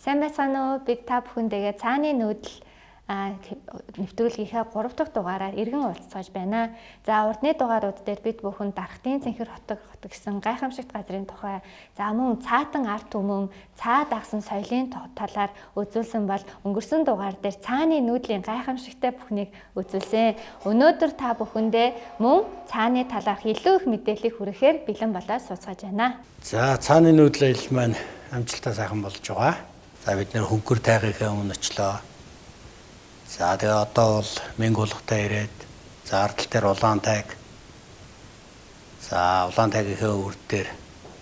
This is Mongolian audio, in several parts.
Сайн байцгаана уу? Бид та бүхэндээ цааны нүүдэл нэвтрүүлгийнхээ 3 дахь дугаараар иргэн уулзсаж байна. За урдны дугаарууд дээр бид бүхэн Дархтын Цэнхэр хотог гэсэн гайхамшигт газрын тухай, за мөн цаатан ард түмэн, цаа дагсан соёлын талаар үзүүлсэн бол өнгөрсөн дугаар дээр цааны нүүдлийн гайхамшигтай бүхнийг үзүүлсэн. Өнөөдөр та бүхэндээ мөн цааны талаарх илүү их мэдээллийг хүргэхээр бэлэн болоод сууцгааж байна. За цааны нүүдэл аялал маань амжилттай сайхан болж байгаа. За бид нэр хөнгөр тайгийнхаа өмнө очлоо. За тэгээ одоо бол Мэнгуулгатай ирээд за ардтал дээр улаан тайг. За улаан тайгийнхаа өвөр дээр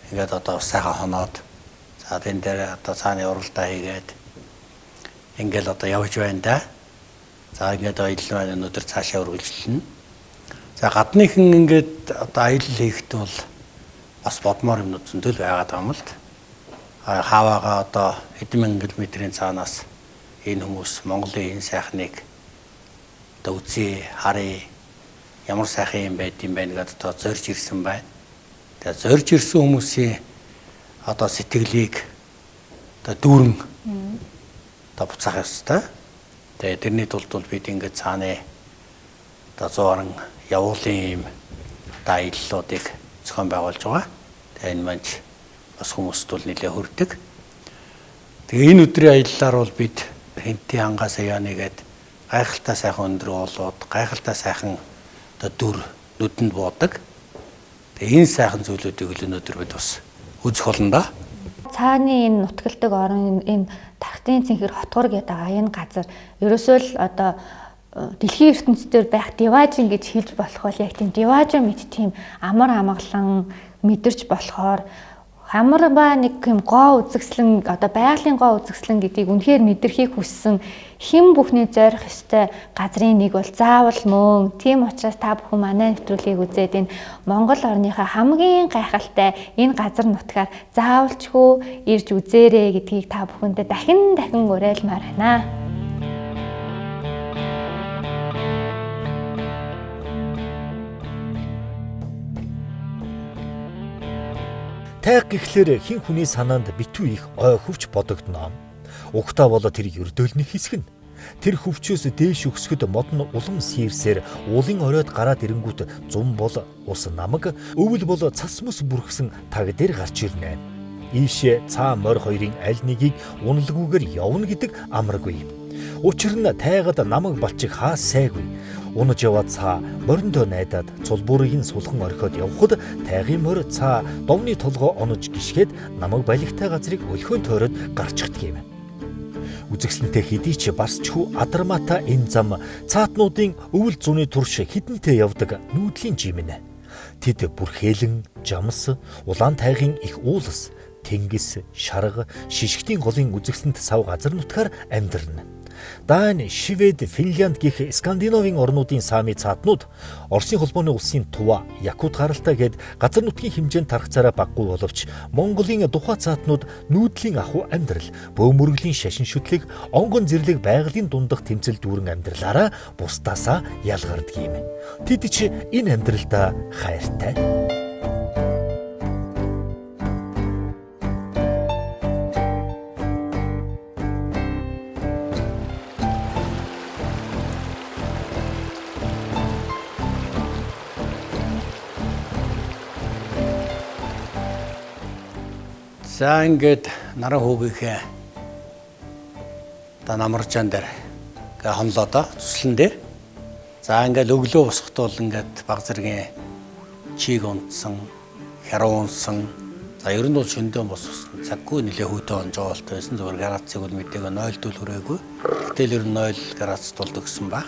ингээд одоо сайхан хоноод за тэн дээр одоо цааны уралдаа хийгээд ингээд одоо явж байна да. За ингээд аялал маань өнөөдөр цаашаа үргэлжлэнэ. За гадныхан ингээд одоо аялал хийхэд бол бас бодмоор юмнууд зөндөл байгаад байгаа юм л. Хаваага одоо хэдэн мянган километрийн цаанаас энэ хүмүүс Монголын энэ сайхныг одоо үзье, харъя, ямар сайхан юм байд юм байна гэдээ одоо зорж ирсэн байна. Тэгээ зорж ирсэн хүмүүсийн одоо сэтгэлийг одоо дүүрэн одоо буцаах ёстой. Тэгээ тэрний тулд бид ингээд цааны одоо 100 орон явуулын юм одоо аяллуудыг зохион байгуулж байгаа. Тэгээ энэ маань бас хүмүүст бол нэлээд хүрдэг. Тэгээ энэ өдрийн аяллаар бол бид Хинтийн ангаас яанэгээд гайхалтай сайхан өндөр уулууд, гайхалтай сайхан одоо дүр нүдэнд буудаг. Тэгээ энэ сайхан зүйлүүдийг өнөөдөр бид бас үзэх болно да. Цааны энэ нутагтдаг орон энэ Дархтын Цэнхэр хотгор гэдэг энэ газар ерөөсөө л одоо дэлхийн ертөнцийн байх диважин гэж хэлж болох бол яг тийм диважин мэт тийм амар амгалан мэдэрч болохоор хамар ба нэг юм гоо үзэсгэлэн одоо байгалийн гоо үзэсгэлэн гэдгийг үнэхээр мэдэрхийг хүссэн хэн бүхний зорих ёстой газрын нэг бол заавал мөн. Тийм учраас та бүхэн манай нэвтрүүлгийг үзээд энэ Монгол орныхаа хамгийн гайхалтай энэ газар нутгаар заавалчгүй ирж үзээрэй гэдгийг та бүхэндээ дахин уриалмаар байна. Тайг гэхлээр хин хүний санаанд битүү их ой хөвч бодогдно. Угтаа болоо тэр ердөөлний хэсэг нь. Тэр хөвчөөс дээш өгсгөд модон улам сийрсээр уулын оройд гараад ирэнгүүт зум бол ус намаг, өвөл бол цас мөс бүрхсэн таг дээр гарч ирнэ. Ийшээ цаа морь хоёрын аль нэгийг уналгүйгээр явна гэдэг амаргүй. Учир нь тайгад намаг балчиг хаа сайгүй. Унаж яваад цаа мориндоо найдаад цулбуурыг нь сулхан орхиод явхад тайгын морь цаа довны толгоо онож гიშгээд намаг балигтай газрыг өлхөөн тойроод гарчихдаг юм. Үзэгсэнтэй хэдий ч барсчгүй адармата энэ зам цаатнуудын өвөл зүүнний турш хідэнтэй явдаг нүүдлийн жимнэ. Тэд бүр хээлэн, жамс, улаан тайгын их уулс, тэнгис, шарга, шишгтийн голын үзэгсэнд сав газар нутгаар амьдарна. Дани, Швед, Финлянд гэх Скандинавын орнуудын саами цаатнууд Оросын холбооны улсын Тува, Якут гаралтай гээд газар нутгийн хэмжээнд тархацаараа баггүй боловч Монголын тухай цаатнууд нүүдлийн ахуй амьдрал, бөөмөргөлийн шашин шүтлэг, онгон зэрлэг байгалийн дундах тэмцэл дүүрэн амьдралаараа бусдаасаа ялгардаг юм. Тэд ч энэ амьдралдаа хайртай. За ингээд наран хүүгийнхээ одоо намаржаан дээр ингээ хонлоо доо цуслан дээр. За ингээд өглөө босоход бол ингээд баг зэргийн чиг унтсан, хяруу унсан. За ер нь бол шөнөдөө боссон цаггүй нэлээ хүйтэй онжоолтой байсан. Зөвхөн градусыг бол мэдээгүй 0 дүүл хүрээгүй. Гэтэл ер нь 0 градус тулд өгсөн баг.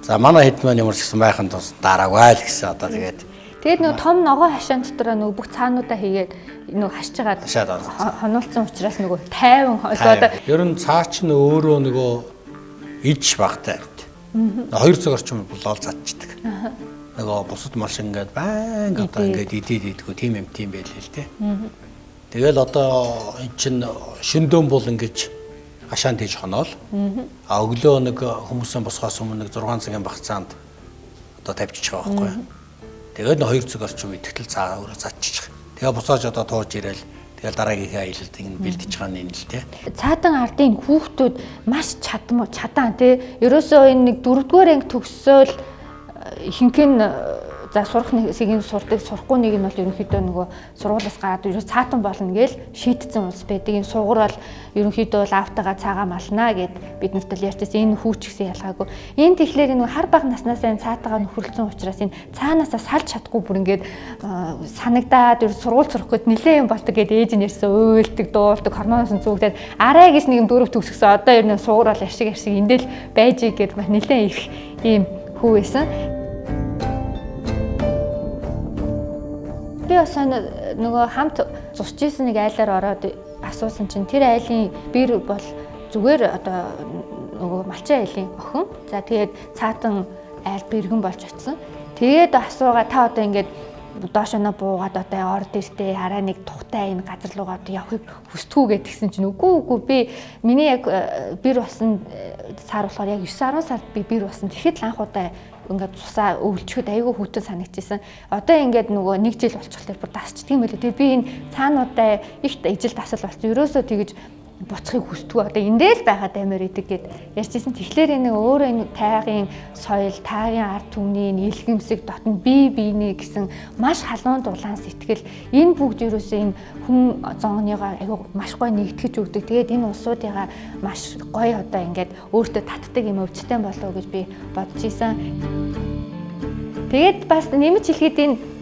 За манай хэд маань ямар ч гэсэн байханд бас дараагүй л гэсэн одоо тэгээд Тэгээд нөгөө том ногоо хашаан дотроо нөгөө бүх цаануудаа хийгээд нөгөө хашиж байгаа хонулцсан учраас нөгөө тайван одоо ер нь цаа ч өөрөө нөгөө иж багтай байд. 2 цаг орчим болол задчихдаг. Нөгөө бусад машин ингээд баян одоо ингээд идэггүй тийм юм тийм байлээ л те. Тэгэл одоо эн чин шөндөөн бол ингээд хашаан тийж хоноол. А өглөө нэг хүмүүсийн босгоос өмнө нэг 6 цагийн багцаанд одоо тавьчих байгаа байхгүй юу. Тэгээд 2 цаг орчим идэхтэл цаа өөрөө задчих. Тэгээ буцааж одоо тууж ирээл тэгэл дараагийнхаа аялалд ингэ бэлдэж байгаа нь л дээ. Цаатан ардын хүүхдүүд маш чадан тий. Ерөөсөө энэ нэг 4-р анги төгсөөл ихэнх нь за сурах нэгийг сурдаг, сурахгүй нэг нь бол ерөнхийдөө нөгөө сургуулиас гараад ерөөс цаатан болно гэж шийдсэн улс байдаг. Энэ сугар бол ерөнхийдөө бол автагаа цаагаа малнаа гэд бид нарт л ярьчихсан. Энэ хүүч гэсэн ялгаагүй. Энэ тэгэхээр нөгөө хар бага наснаас энэ цаатагаа нөхөрлсөн учраас энэ цаанаасаа салж чадахгүй бүр ингээд санагдаад ер сургууль сурах гээд нилээн юм болдог гэд ээж нь ярьсан. Уйлдаг, дуулдаг, хормоноос нь зүгдээд арай гэж нэг 4 төгсгсөн. Одоо ер нь сугар бол ашиг эндэл байж гээд бас нилээн их ийм хүү байсан. Би бас нөгөө хамт зурч ийсэн нэг айлаар ороод асуусан чинь тэр айлын бэр бол зүгээр одоо нөгөө малчин айлын охин. За тэгээд цаатан айл бэргэн болж очсон. Тэгээд асуугаа та одоо ингээд доошоо буугаад одоо орд иртээ хараа нэг тухтай энэ газар руугаа одоо явахыг хүсдэггүй гэдгсэн чинь үгүй би миний яг бэр болсон сар болохоор яг 9-10 сард би бэр болсон. Тэгэхэд л анх удаа ингээд цусаа өвлчөхөд айгүй хүйтэн санагдчихсан. Одоо ингээд нөгөө 1 жил болчихлоо бүр дасчдаг юм байлээ. Тэгээ би энэ цаануудаа ихт ижил дасал болсон. Ерөөсөө тэгэж буцахыг хүсдэггүй. Одоо эндээ л байгаад амар идэг гэд ярьжсэн. Тэгэхээр энэ өөрөө энэ тайгийн соёл, тайгийн ард түмний илгэмсэг дотн бие биенээ гэсэн маш халуун дулаан сэтгэл энэ бүгд ерөөсөө энэ хүн зооныгоо айгүй маш гоё нэгтгэж өгдөг. Тэгээд энэ улсуудыгаа маш гоё одоо ингээд өөртөө татдаг юм өвчтөн болов гэж би бодож исэн. Тэгээд бас нэмж хэлэхэд энэ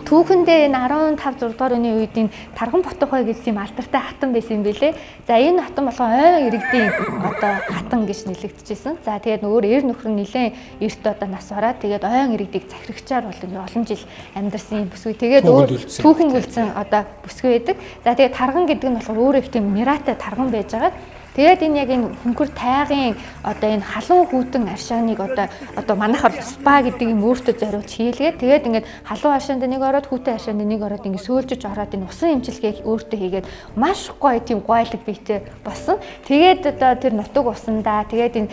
түүхэндээ энэ 15 6 дугаар үеийн үед энэ Тархан Ботохой гэсэн юм алдартай хатан байсан юм билэ. За энэ хатан болохоор ойн иргэдийн одоо хатан гэж нэлэгдэжсэн. За тэгээд өөр эр нөхөр нь нэлээд эрт одоо нас бараад тэгээд ойн иргэдийг захирагчаар бол олон жил амьдарсан юм бүсгүй. Тэгээд өөр түүхэн үлдсэн одоо бүсгүй байдаг. За тэгээд тарган гэдэг нь болохоор өөр их тийм миратай тарган байж байгаа. Тэгээд энэ яг энэ хөнгөр тайгийн одоо энэ халуун хүүтэн аршааныг одоо манайхаар спа гэдэг юм өөртөө зориулж хийлгээд тэгээд ингээд халуун аршаанд нэг ороод хүүтэн аршаанд нэг ороод ингээд сөөлжөж ороод энэ усан имчилгээ өөртөө хийгээд маш гоё тийм гойлог биетэй болсон. Тэгээд одоо тэр нутаг усандаа тэгээд энэ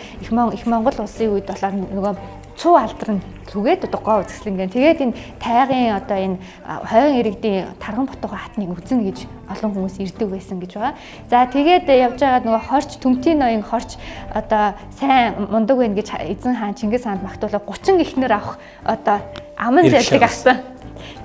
их Монгол улсын үед болоод нөгөө цуу алдрын түгээд одоо гоо үзэсгэлэнгээ. Тэгээд энэ тайгийн одоо энэ хойн иргэдийн Тархан Ботохой хатныг үзэн гэж олон хүмүүс ирдэг байсан гэж байгаа. За тэгээд явж байгаа нөгөө хорч Төмтийн ноён хорч одоо сайн мундаг байна гэж эзэн хаан Чингис хаанд магтуулаа 30 гихнэр авах одоо аман зайлыг авсан.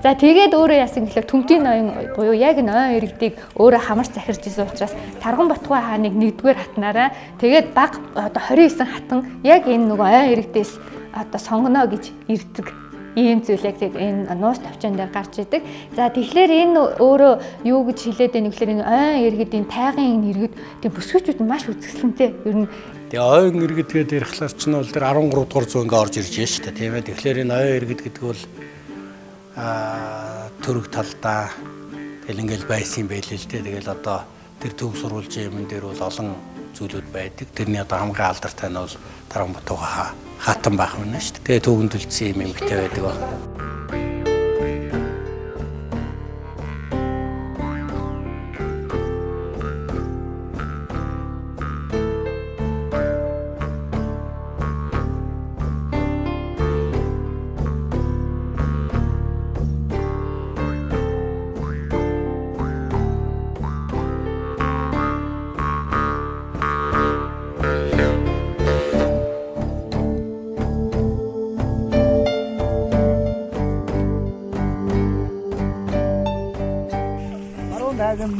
За тэгээд өөрөө яасан гэхэлээ Төмтийн ноён буюу яг энэ ойн иргэдийг өөрөө хамарч захирч исэн учраас Тархан Ботохой хааныг 1-р хатнараа тэгээд баг одоо 29 хатан яг энэ нөгөө ойн иргэдээс одоо сонгоно гэж ирдэг ийм зүйл яг энэ нуус тавчаан дээр гарч идэг. За тэгэхээр энэ өөрөө юу гэж хэлээд байна гэхээр энэ ойн иргэдийн тайгийн иргэд тийм бүсгүйчүүд маш үзэсгэлэнтэй ер нь. Тэгээ ойн иргэдгээд ярихлаар ч нь бол тэр 13 дугаар зуун ингээ орж ирж байна шүү дээ тийм ээ. Тэгэхээр энэ ойн иргэд гэдэг бол төрөг талдаа тэгэл ингээл байсан юм байлээ л дээ. Тэгэл одоо тэр төв сурвалжийн юм дээр бол олон зүйлүүд байдаг. Тэрний одоо хамгийн алдартай нь бол Тархан Ботохой хатан байх юм шүү дээ. Тэгээ түүхэнд үлдсэн юм эмгтэй байдаг байна.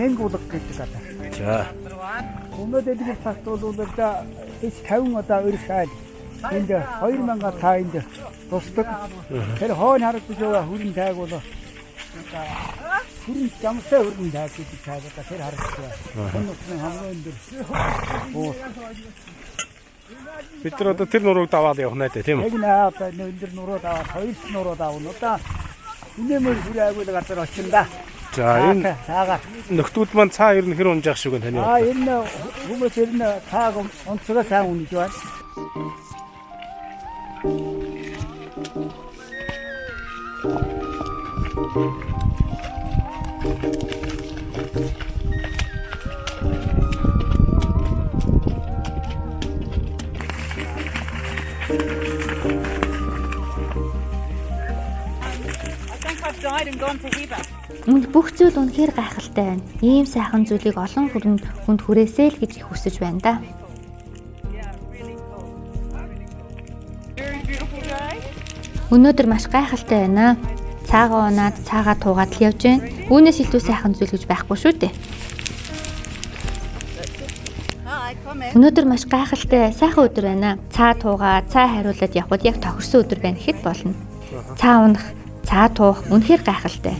Мэнгуулга гэдэг одоо. За. Өмнөд эдгээр цагт бол одоо 50 одоо өрх айл энд 2005 энд тусдаг. Тэр хойно харагдаж байгаа хүрэн тайг бол хүрэн замстай хүрэн тайг гэдэг тайг одоо тэр харагдаж байна. Энэ утсан хамгийн өндөр. Бид нар одоо тэр нурууг даваад явах нэ тийм үү? Яг наа одоо өндөр нуруу даваад хоёр нуруу давна. Одоо инээмэр хүрээ агуул газар очинда. За энэ нөхдүүд маань цаа ер нь хэр унжаах шиг байна таны. Энэ хүмүүс ер нь цааг онцгой сайн унж байна. I think I've died and gone to heaven. Бүх зүйл үнэхээр гайхалтай байна. Ийм сайхан зүйлийг олон хүнд хүрээсэй л гэж их хүсэж байна да. Өнөөдөр маш гайхалтай байна. Цаагаа унаад, цаагаа туугаад л явж байна. Үүнээс илүү сайхан зүйл гэж байхгүй шүү дээ. Өнөөдөр маш гайхалтай, сайхан өдөр байна. Цаа туугаад, цаа хариулаад явхад яг тохирсон өдөр байна гэхэд болно. Цаа унах, цаа туух үнэхээр гайхалтай.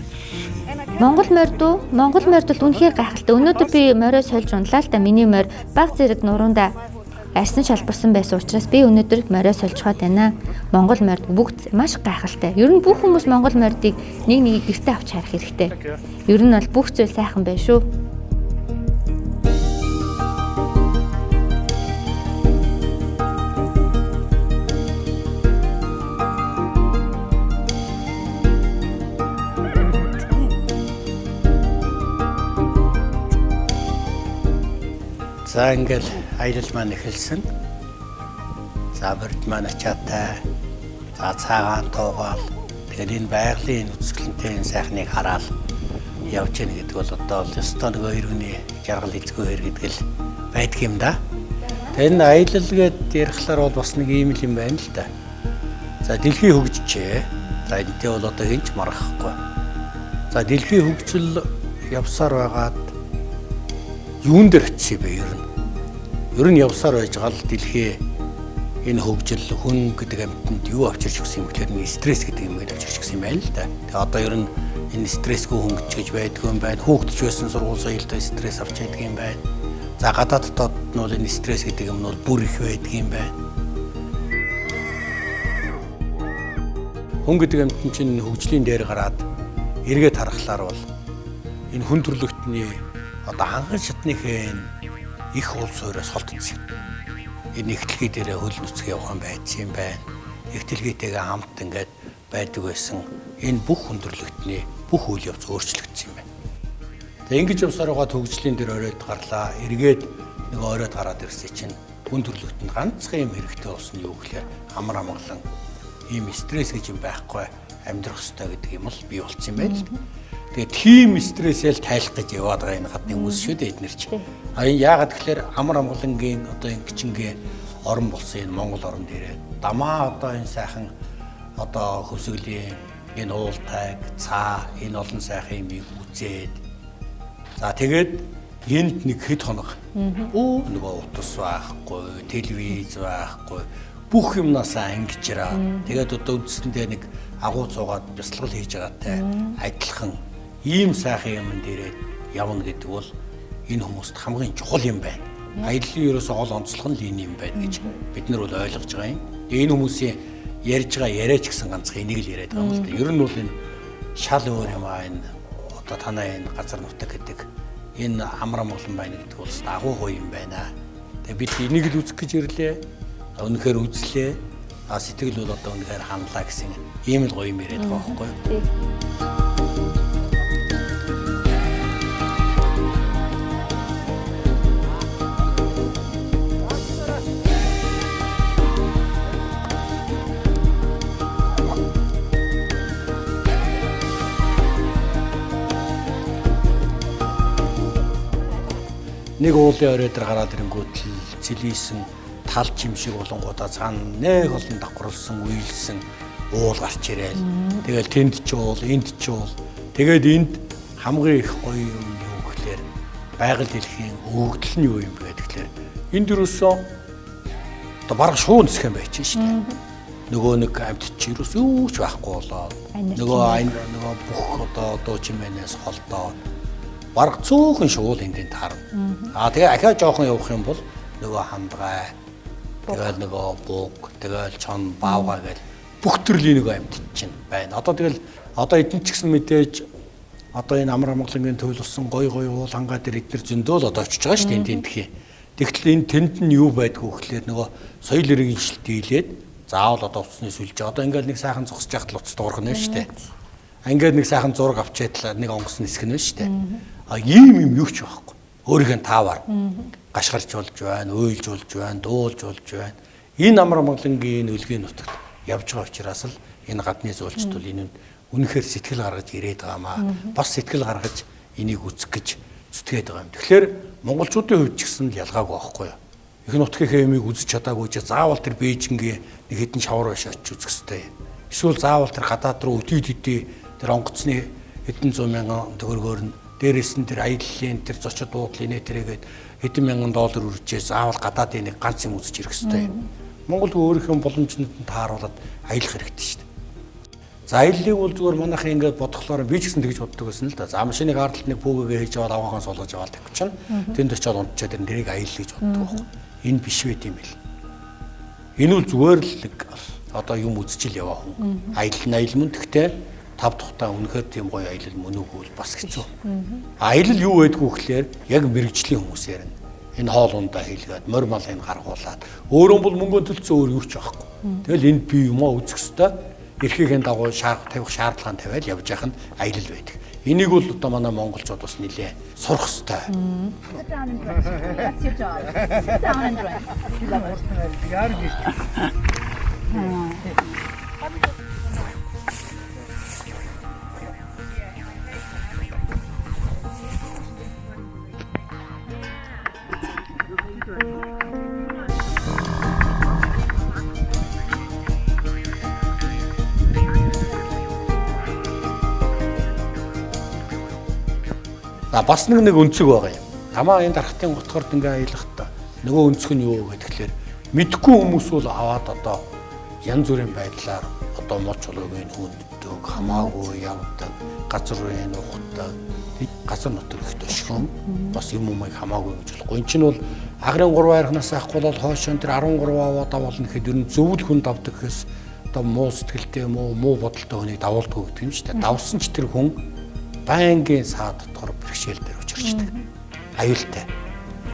Монгол морьд үнэхээр гайхалтай. Өнөөдөр би морио сольж унлаа л да. Миний морь баг зэрэг нуруундаа арьсан шалбарсан байсан учраас би өнөөдөр морио сольжхоод байна. Монгол морьд бүгд маш гайхалтай. Ер нь бүх хүмүүс монгол морьдыг нэг гэртээ авч харах хэрэгтэй. Ер нь бол бүх зүйл сайхан байна шүү. За ингээл аялал маань эхэлсэн. За морьд маань ачаатай. За цаагаан туугаал. Тэгэхээр энэ байгалийн үзэсгэлэнтэй энэ сайхныг хараад явж яах гэдэг бол одоо л ёстой нөгөө иргэний жаргал эзгүй хэр гэдэг л байдаг юм да. Тэгээ энэ аялал гээд ярихлаар бол бас нэг ийм л юм байна л да. За дэлхий хөгжижээ. За энэтэй бол одоо хинч маргахгүй. За дэлхий хөгжил явсаар байгаад юун дээр очив бэ ер нь? Ер нь явсаар байж байгаа л дэлхий энэ хөгжил хүн гэдэг амьтанд юу авчирч өгсөн юм гэхээр нэг стресс гэдэг юм гээд авчирч өгсөн юм байна л да. Тэгээ одоо ер нь энэ стрессгүй хөнгөж гэж байдгүй юм байна. Хүүхдч байсан сургууль соёлтой стресс авч байдаг юм байна. За гадааддод нь бол энэ стресс гэдэг юм нь бол бүр их байдаг юм байна. Хүн гэдэг амьтан чинь хөгжлийн дээр гараад эргээд харахлаар бол энэ хүн төрлөختний одоо ханган шатныхээ их улс суурьаас холдсон. Энэ ихтлгээ дээрээ хөл нүцгэн явах юм байсан юм байна. Ихтлгээтэйгээ хамт ингээд байдаг байсан. Энэ бүх хүн төрлөختний бүх үйл явц өөрчлөгдсөн юм байна. Тэгээ ингэж явсаар байгаа хөгжлийн дээр оройд гарлаа. Эргээд нэг оройд гараад ирсэн чинь хүн төрлөختөнд ганцхан юм хэрэгтэй болсон юу гэхээр амар амгалан ийм стресс гэж юм байхгүй амьдрах хэрэгтэй гэдэг юм л бий болцсон юм байна л. Тэгээ тийм стрессэл тайлах гэж яваад байгаа энэ гадны хүмүүс шүү дээ эднэр чи. А энэ яагаад тэгэхээр амар амгалангийн одоо энэ гिचингээ орон болсон энэ Монгол орон дээрээ дамаа одоо энэ сайхан одоо хөсгөлийн энэ уултайг цаа энэ олон сайхан юмыг үзээд за тэгээд энд нэг хэд хоног нөгөө утас байхгүй, телевиз байхгүй бүх юмнасаа ангижраа. Тэгээд одоо үндсэндээ нэг агуу цуугаад бясалгал хийж байгаатай адилхан ийм сайхан юм дээрээ явна гэдэг бол энэ хүмүүст хамгийн чухал юм байна. Аяллаа ерөөсөө гол онцлог нь энэ юм байна гэж бид нар бол ойлгож байгаа юм. Энэ хүмүүсийн ярьж байгаа яриач гэсэн ганцхан энийг л яриад байгаа юм л да. Ер нь бол энэ шал өөр юм аа энэ одоо танай энэ газар нутаг гэдэг энэ амар амгалан байна гэдэг бол агуу гоё юм байна. Тэгээ бид энийг л үзэх гэж ирлээ. Үнэхээр үзлээ. Сэтгэл бол одоо үнэхээр хандлаа гэсэн ийм л гоё юм яриад байгаа байхгүй юу? Нэг уулын орой дээр гараад ирэнгүүт л цэлийсэн талч юм шиг болонгуудаа цаана нэг олон давхарлсан уйлсан уул гарч ирээл. Тэгэл тэнд ч уул, энд ч уул. Тэгээд энд хамгийн их гоё юм юу гэхээр байгаль дэлхийн өгөгдөл нь юу юм бэ гэхээр энд юусоо одоо бараг шуун зэх юм байж шүү дээ. Нөгөө нэг амьд чи юус юу ч байхгүй болоо. Нөгөө бүх одоо чимээнээс холдоод бараг цөөхөн шуул энд таарна. Тэгээ ахаа жоохон явах юм бол нөгөө хандгай, тэгэл нөгөө буг, тэгэл чон баавга гэл бүх төрлийн нөгөө амьд чинь байна. Одоо тэгэл одоо эдэн ч гэсэн мэдээж одоо энэ амар амгалангийн төлөвлөсөн гой уул хангаа дээр эднэр зөндөө л одоо очиж байгаа шүү дээ энд тхий. Тэгтэл энэ тэнд нь юу байдгүй гэхлээр нөгөө соёл эрийн жилт дийлээд заавал одоо уцсны сүлж одоо ингээл нэг сайхан зогсож яхад л уцд уурах нь шүү дээ. Ингээд нэг сайхан зураг авчиад нэг онгоц нисэх нь шүү дээ. Ийм юм юу ч байхгүй. Өөрийнхөө таавар гашгарч болж байна, уйлж болж байна, дуулж болж байна. Энэ амар амгалангийн үлгийн нутагт явж байгаа учраас л энэ гадны зөөлчд бол энэ үнэхээр сэтгэл гаргаж ирээд байгаамаа. Бас сэтгэл гаргаж энийг үзэх гэж зүтгээд байгаа юм. Тэгэхээр монголчуудын хувьд ч гэсэн ялгаагүй байхгүй юу? Их нутгийн хэмийг үзэж чадаагүй ч заавал тэр Бээжингийн нэг хэдэн шавар байшаа очиж үзэх хэрэгтэй. Эсвэл заавал тэр гадаад руу өдөрт тэр онгоцны хэдэн 100 мянган төгрөгөөр нь дээрээс нь тэр аяллалын тэр зочид буудлын нэтрэгээд хэдэн мянган доллар үржээ заавал гадаадын нэг ганц юм үзэж ирэх хэрэгтэй. Монгол өөрийнхөө боломжнод нь тааруулаад аялах хэрэгтэй шүү дээ. За аяллыг бол зүгээр манайхан ингээд бодглохлоор би ч гэсэн тэгж боддог байсан л да. За машиныг ардалт нэг пүүгээ хийж аваад аваахан суулгаж аваад тавьчих чинь тэнд очиод унтчаад тэр нэрийг аялал гэж боддог байхгүй. Энэ биш байт юм бэл. Энэ бол зүгээр л одоо юм үзчихэл яваа хүн. Аялал мөн тэгтээ тав тухтаа үнэхээр тийм гоё аялал мөн үгүй бол бас хэцүү. Аялал юу байдгүй гэхээр яг мэрэгжлийн хүмүүс ярина. Энэ хоол ундаа хийлгээд морь малыг гаргуулад өөрөө бол мөнгө төлцөө өөр юу ч байхгүй. Тэгэл энд би юмаа үзэх хэвээр эрхийн дагуу тавих шаардлага тавиад явж явах нь аялал байдаг. Энийг бол одоо манай монголчууд бас нэлээ сурах хэрэгтэй. Бас нэг өнцөг байгаа юм. Тамаа энэ дархтын готгорд ингээ аялахдаа нөгөө өнцөг нь юу гэхээр мэдхгүй хүмүүс бол аваад одоо янз бүрийн байдлаар одоо мод чулуугийн хүнддэг, хамаагүй явдаг, газар руу ухдаг, газар нутаг ихтэй шүүм бас юм умыг хамаагүй гэж болохгүй. Энд чинь бол агрын 3 хайрхнаас авахгүй бол хойшоо тэр 13 аваад авална гэхэд ер нь зөвл хүн давдаг гэхээс одоо муу сэтгэлтэй муу бодолтой хүнийг давуулдаг гэдэг юм шүү дээ. Давсан ч тэр хүн байнгын саад дотор бэрхшээл дээр учирчдаг. Аюултай.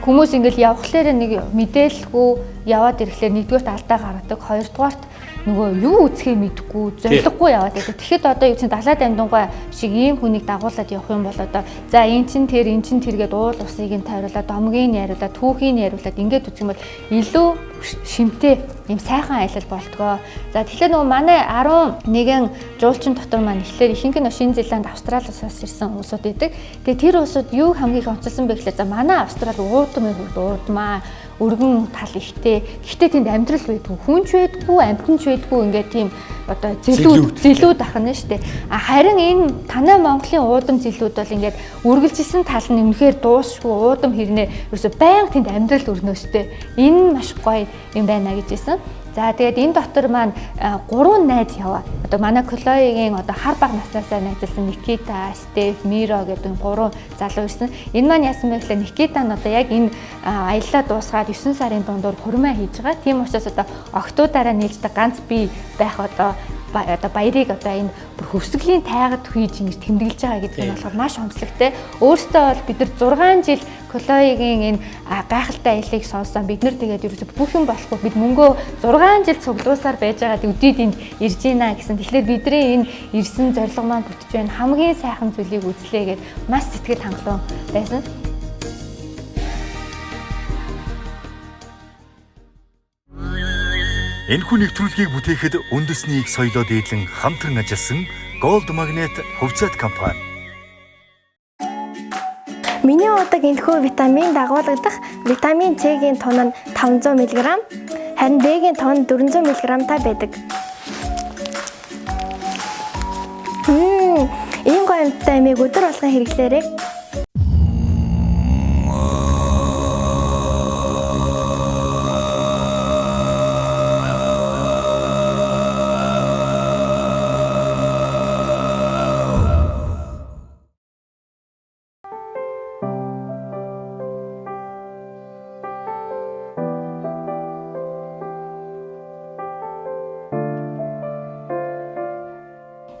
Хүмүүс ингээл явхлаараа нэг мэдээлэлгүй яваад ирэхлээр нэгдүгээрт алдаа гаргадаг, хоёрдугаарт нөгөө юу үзхээ мэдгүй, зориггүй яваад байдаг. Тэгэхэд одоо юу чинь далаад амьдангуй шиг ийм хүнийг дагуулад явах юм бол одоо за эн чин тэр гэдээ уул усыг нь тайруулаад, домгийн яриулаад, түүхийн яриулаад ингээд үзэх юм бол илүү шимтэй ийм сайхан аялал болтгоо. За тэгэхээр нөгөө манай 11 жуулчин дотор маань ихлээр ихэнх нь Шинэ Зеланд, Австралиас ирсэн улсууд байдаг. Тэгээ тэр улсууд юу хамгийн их онцлсан бэ гэхлээр за манай Австрали уудмаа өргөн тал ихтэй. Гэхдээ тэнд амьдрал байдгүй, хүн ч байдгүй, амьтан ч байдгүй ингээд тийм одоо зэлүүд ахна штэ. Харин энэ танай Монголын уудам зэлүүд бол ингээд үргэлжилсэн тал нь үнэхээр дуусшгүй уудам хэрнээ ерөөсө байнга тэнд амьдрал өрнөөстэй. Энэ маш гоё юм байна гэж хэлсэн. За тэгээд энэ дотор маань 3 найз яваа. Одоо манай Клоигийн одоо хар баг наснасаа найзлсан Никита, Стеф, Миро гэдэг 3 залуу ирсэн. Энэ маань яасан бэ гэхээр Никита нь одоо яг энэ аяллаа дуусгаад 9 сарын дундуур хурмаа хийж байгаа. Тийм учраас одоо октоудаараа нээлттэй ганц би байх одоо баярыг одоо энэ бүр хөвсгөлийн тайгад хийж ингэж тэмдэглэж байгаа гэдэг нь болохоор маш онцлогтой. Өөртөө бол бид нар 6 жил Клоигийн энэ гайхалтай аяллыг сонссон. Бид нар тэгээд ерөөсөй бүх юм болохгүй. Бид мөнгөө 6 жил цуглуусаар байж байгаа өдөөд энд ирж байна гэсэн. Тэгэхээр бидний энэ ирсэн зорилго маань бүтэж байна. Хамгийн сайхан зүйлийг үзлээ гэд маш сэтгэл хангалуун байсан. Энэхүү нэвтрүүлгийг бүтээхэд үндэсний их соёлоо дээдлэн хамтран ажилласан Gold Magnet хувьцаат компани. Миний удаг энэхүү витамин дагуулгадах витамин С-ийн тон нь 500 мг, харин D-ийн тон 400 мг та байдаг. Ийм гоё амттай амийг өдөр болгон хэрэглээрэй.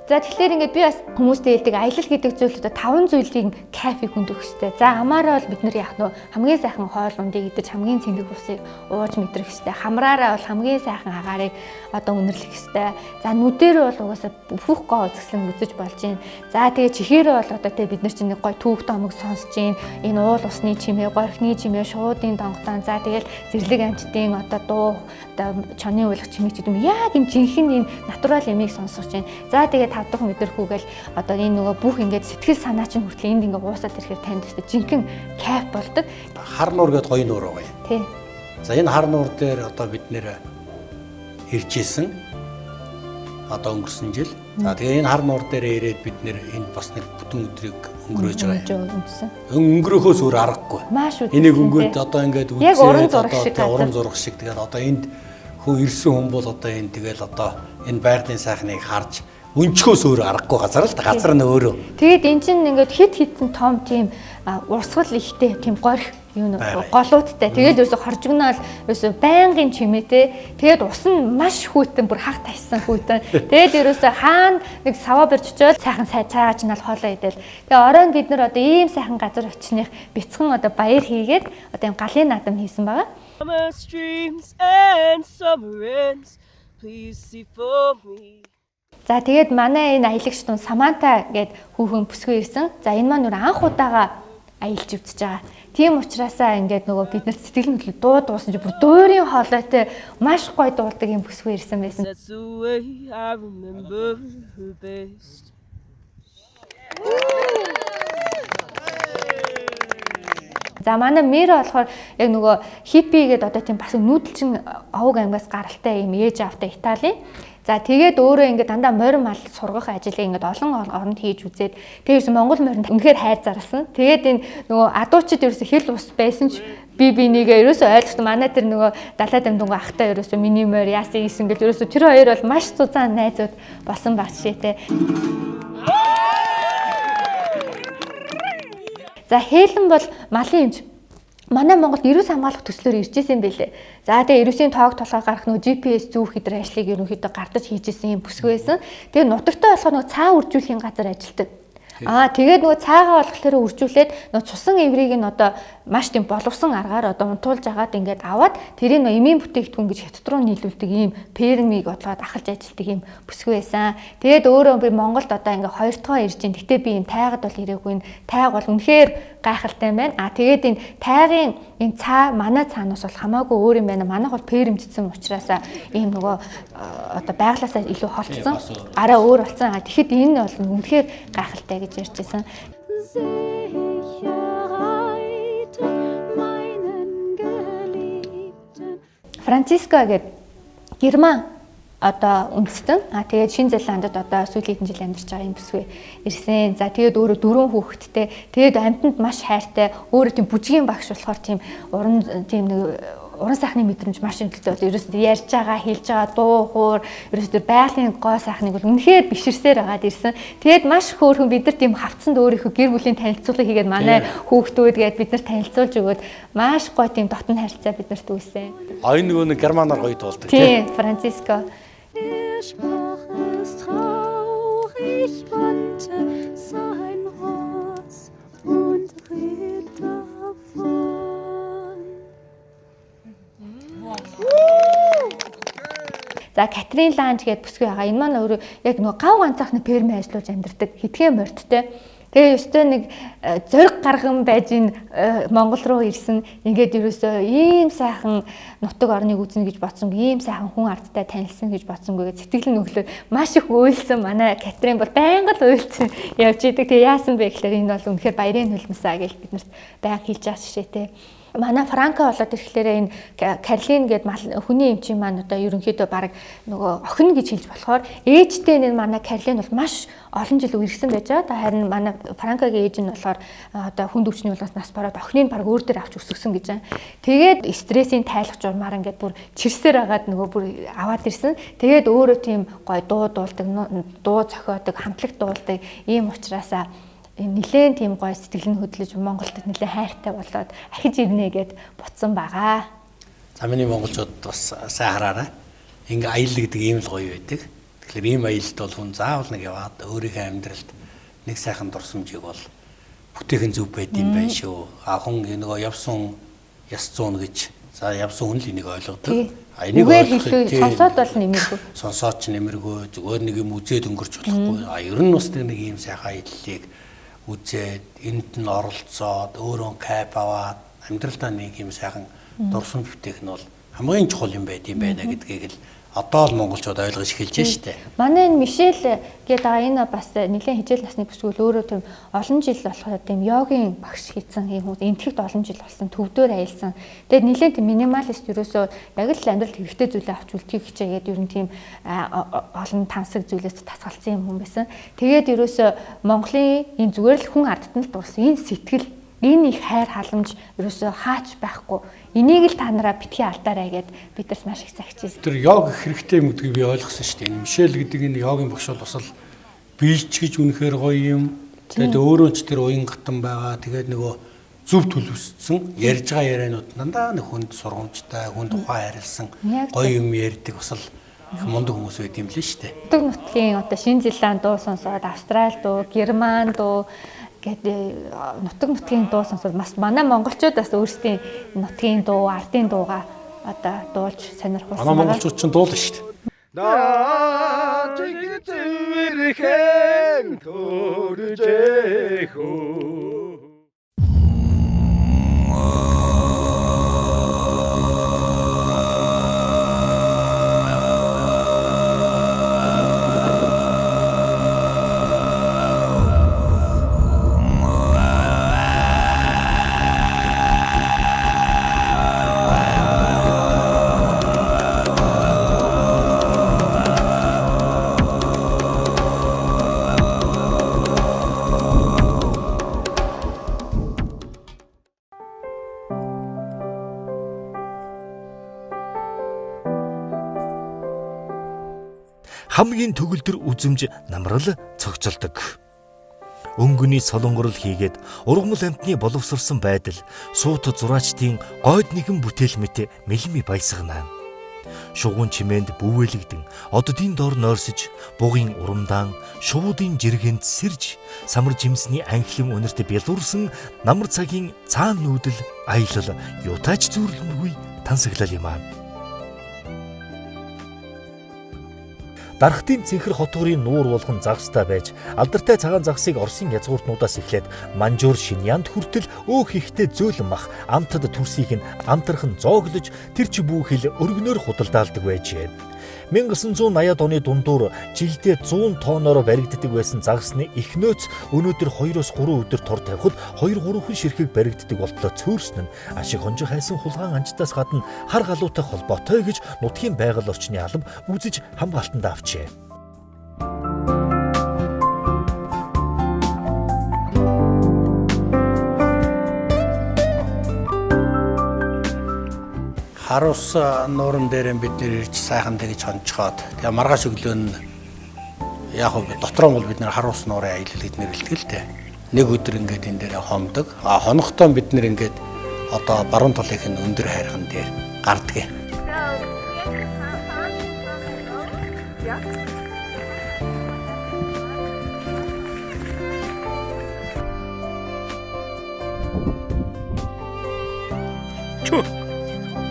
За тэгэхээр ингээд би бас хүмүүстэй хэлдэг аялал гэдэг зүйл одоо 5 зүйлийн кайфыг хүндэх хэрэгтэй. За амаараа бол бид нар яах нь хамгийн сайхан хоол ундыг идэж хамгийн цэнгэг усыг ууж мэдрэх хэрэгтэй. Хамраараа бол хамгийн сайхан агаарыг одоо үнэрлэх хэрэгтэй. За нүдэрээ бол угаасаа бүх гоо үзэсгэлэн үзэж болж байна. За тэгээ чихээрээ бол одоо тэгээ бид нар чинь нэг гой түүх томог сонсож байна. Энэ уул усны чимээ, горхны чимээ, шуудын донготон. За тэгэл зэрлэг амттын одоо дуу одоо чоны уйлах чимээ гэдэг юм. Яг энэ жинхэнэ энэ натурал ямиг сонсож байна. За тэгээ 5 дахь мэдэрхүүгээл одоо энэ нөгөө бүх ингээд сэтгэл санаа чинь хүртэл энд ингээд уусаад ирэхээр танд өстө жинхэнэ кайф болдог. Хар нуур гэдэг гоё нуур байгаа юм. Тий. За энэ хар нуур дээр одоо бид нэр ирж исэн одоо өнгөрсөн жил. За тэгээ энэ хар нуур дээр ирээд бид нэр энэ бас нэг бүтэн өдрийг өнгөрөөж байгаа юм. Өнгөрөхөөс өөр аргагүй. Энийг өнгөрөөд одоо ингээд үзээд одоо уран зураг шиг тэгээд одоо энд хөө ирсэн хүн бол одоо энэ тэгэл одоо энэ байгалийн сайхныг харж өнчхөөс өөр аргагүй газар л да. Газар нь өөрөө. Тэгээд эн чинь ингээд хит хитэн том тийм урсгал ихтэй тийм горих юу голуудтай. Тэгээд ерөөсө хоржигнол ерөөсө байнгын чимээтэй. Тэгээд ус нь маш хүйтэн бүр хаг ташсан хүйтэн. Тэгээд ерөөсө хаана нэг саваа барьж очиод сайхан цаагач нь хоолоо идэл. Тэгээд оройн бид нар одоо ийм сайхан газар очиных бяцхан одоо баяр хийгээд одоо юм галын наадам хийсэн байгаа. За тэгээд манай энэ аялагч тун Саманта гээд хүүхэн бүсгүй ирсэн. За энэ маань өөр анх удаага аялж үзэж байгаа. Тийм учраас ингээд нөгөө бид нар сэтгэл хөдлөл дуу дуусан чи бүр дуурийн хоолойтой маш гоё дуулдаг юм бүсгүй ирсэн байсан. За манай Мэра болохоор яг нөгөө хиппи гэдэг одоо тийм бас нүүдэлчин овог аймгаас гаралтай юм ээж автай Италийн. За тэгээд өөрөө ингээд дандаа морин мал сургах ажлыг ингээд олон оронд хийж үзээд тэгээд Монгол моринд үнэхээр хайр зарласан. Тэгээд энэ нөгөө адуучид ерөөсө хэл ус байсан ч би нэгээ ерөөсө ойлгосон. Манай тэр нөгөө далай дамдунга ахтай ерөөсө миний морь яасан ийсэн гэл ерөөсө тэр хоёр бол маш зузаан найзууд болсон баг шээтэй. За хэлэн бол малын эмч манай Монголд эрүүс хамгаалах төслөөр ирж исэн байлээ. За тэгээ эрүүсийн тоог толгой гарах нөгөө GPS зүүх хэдэр ажлыг ерөнхийдөө гардаж хийж исэн юм бүсгүй байсан. Тэгээ нутагтаа болохоор нөгөө цаа үржүүлэхийн газар ажилладаг. Тэгээд нөгөө цаагаа болохоор үржүүлээд нөгөө цусан эврийг нь одоо маш тийм боловсон аргаар одоо унтуулж агаад ингээд аваад тэрийг нөгөө эмийн бүтээгдэхүүн гэж хятад руу нийлүүлдэг ийм пермиг одлоод ахалж ажилладаг ийм бүсгүй байсан. Тэгээд өөрөө би Монголд одоо ингээд 2 дахь ирж байна. Гэтэ би ийм тайгад бол ирээгүй. Тайг бол үнэхээр гайхалтай байна. Тэгээд энэ тайгийн энэ цаа манай цаанаас бол хамаагүй өөр юм байна. Манайх бол пермжсэн учраас ийм нөгөө одоо байглаасаа илүү холцсон. Араа өөр болсон. Тэгэхэд энэ бол үнэхээр гайхалтай гэж ярьж байсан. Франциско гэдэг Герман одоо үндэстэн. Тэгээд Шинэ Зеландд одоо сүүлийн хэдэн жил амьдарч байгаа юм бүсгүй ирсэн. За тэгээд өөрөө 4 хүүхэдтэй. Тэгээд амьтанд маш хайртай. Өөрөө тийм бүжгийн багш болохоор тийм уран сайхны мэдрэмж маш өндөрлөө. Ерөөсөө ярьж байгаа, хэлж байгаа дуу хуур, ерөөсөө байгалийн гоо сайхныг бол үнэхээр биширсээр агаад ирсэн. Тэгээд маш хөөрхөн бид нар тийм хавцанд өөрийнхөө гэр бүлийн танилцуулга хийгээд манай хүүхдүүд гээд бид нар танилцуулж өгөөд маш гоё тийм дотн харилцаа биднэрт үүссэн. Айн нөгөө германаар гоё дуулдаг тийм Франциско. За Катрин Ланж гэдэг бүсгүй байгаа. Энэ маань өөрөө яг нөгөө гав ганцаахны перми ажиллаж амьдардаг хитгэн мордтой. Тэгээ ёстой нэг зориг гарган байж Монгол руу ирсэн. Ингээд ерөөсөө ийм сайхан нутаг орныг үзнэ гэж бодсонгүй, ийм сайхан хүн ардтай танилцсан гэж бодсонгүй гэж сэтгэл нь өглөө маш их уйлсан. Манай Катрин бол байнга л уйлсан явж идэг. Тэгээ яасан бэ гэхээр энэ бол үнэхээр баярын хөлмөсаа гэж биднэрт байг хэлж байгаа шишээтэй. Манай Франко болоод ирэхлээрээ энэ Карлин гэдэг хүний эмчийн маань одоо ерөнхийдөө баг нөгөө охин гэж хэлж болохоор ээжтэй энэ манай Карлин бол маш олон жил үерхсэн байж байгаа. Харин манай Франкогийн ээж нь болохоор одоо хүнд өвчний улаас нас бараад охиныг баг өөр дээр авч өсгсөн гэж байна. Тэгээд стрессийн тайлах журмаар ингээд бүр чирсээр агаад нөгөө бүр аваад ирсэн. Тэгээд өөрөө тийм гой дуу дуулдаг, дуу зохиодог, хамтлагт дуулдаг ийм учраас нэлээд тийм гоё сэтгэл нь хөдлөж Монголд нэлээд хайртай болоод ахиж ирнэ гэд ботсон байгаа. За миний монголчууд бас сайн хараарай. Ингээ аялал гэдэг ийм л гоё байдаг. Тэгэхээр ийм аялалд бол хүн заавал нэг яваад өөрийнхөө амьдралд нэг сайхан дурсамжийг бол бүтээхэн зүв байд юм байна шүү. Хүн нөгөө явсан яс зүүн гэж. За явсан хүн л энийг ойлгодог. Энийг ойлгохыг сонсоод бол нэмэргүй. Сонсоод ч нэмэргүй. Зүгээр нэг юм үзээд өнгөрч болохгүй. Ер нь бас нэг ийм сайхан аяллыг үзээд энд нь оролцоод өөрөө кайф аваад амьдралдаа нэг юм сайхан дурсамж бүтээх нь бол хамгийн чухал юм байд юм байна гэдгийг л одоо л монголчууд ойлгож эхэлж штэ. Манай энэ Мишель гэдэг энэ бас нэлээд хичээл насны бүсгүүл өөрөө тийм олон жил болохоор тийм йогийн багш хийсэн юм хүмүүс энтгэгт олон жил болсон төвдөр аялсан. Тэгээд нэлээд минималист ерөөсөө яг л амьдралд хэрэгтэй зүйлээ авч үлдэхийг хичээгээд ер нь тийм олон тансаг зүйлээс тасгалсан юм хүн байсан. Тэгээд ерөөсөө Монголын энэ зүгээр л хүн ардтан л дуурсан энэ сэтгэл энэ их хайр халамж ерөөсөө хаач байхгүй. Энийг л та нараа битгий алдаарай гэд бидэрс маш их загчижсэн. Тэр йог их хэрэгтэй юм гэдгийг би ойлгосон шүү дээ. Мишель гэдэг энэ йогийн багш бол бас л биеч гэж үнэхээр гоё юм. Тэгээд өөрөө ч тэр уян гатан байгаа. Тэгээд нөгөө зөв төлөвссөн ярьж байгаа ярианууд дандаа нэг хүнд сургамжтай, хүнд ухаан харилсан гоё юм ярьдаг бас л их мундаг хүмүүс байд юм л шүү дээ. Нутаг нутгийн одоо Шинэ Зеланд дуу сонсоод Австрали дуу, Герман дуу гэдэг нутаг нутгийн дуу сонсоод бас манай монголчууд бас өөрсдийн нутгийн дуу, ардын дуугаа одоо дуулж сонирхуулсан байна. Манай монголчууд ч дуулна шүү дээ. Даажигцэрхэн төржэхөө хамгийн төгөлдөр үзэмж намрал цогцолдог. Өнгөний солонгорол хийгээд ургамал амтны боловсрсон байдал суут зураачдын гойд нэгэн бүтээл мэт мэлми баясгана. Шугуун чимээнд бүүвэлэгдэн оддын дор нойрсож бугын урамдаан шуудын жиргэнд сэрж самар жимсний анхлын үнэрт бялуурсан намар цагийн цаан нүүдэл аялал юутаач зүрлэмгүй тансаглал юм аа. Дархтын цэнхэр хотгорын нуур болгон загстай байж алдартай цагаан загсыг Оросын язгууртнуудаас эхлээд Манжуур Шиньянд хүртэл өөх ихтэй зөөлөн мах амтад төрсийг нь амтархан зооглож тэр чи бүхэл өргөнөөр худалдаалдаг байжээ. 1980-ад оны дундуур жилдээ 100 тонноор баригддаг байсан загсны их нөөц өнөөдөр 2-3 өдөр тор тавихад 2-3 хүн ширхэг баригддаг болтлоо цөөрсөн нь ашиг хонжих хайсан хулгайн анчтаас гадна хар галуутай холбоотой гэж нутгийн байгаль орчны алба үзэж хамгаалтанд авчээ. Харус нууран дээр бид нэр ирж сайхан тэгж хонцоход тэгээ маргааш өглөө нь яг хөө дотроо бол бид нэр харус нуурын аялал гэж нэрлэдэг л дээ. Нэг өдөр ингээд энэ дээр хомдог. Хонохдоо бид нэр ингээд одоо баруун талынх нь өндөр хайрхан дээр гардаг.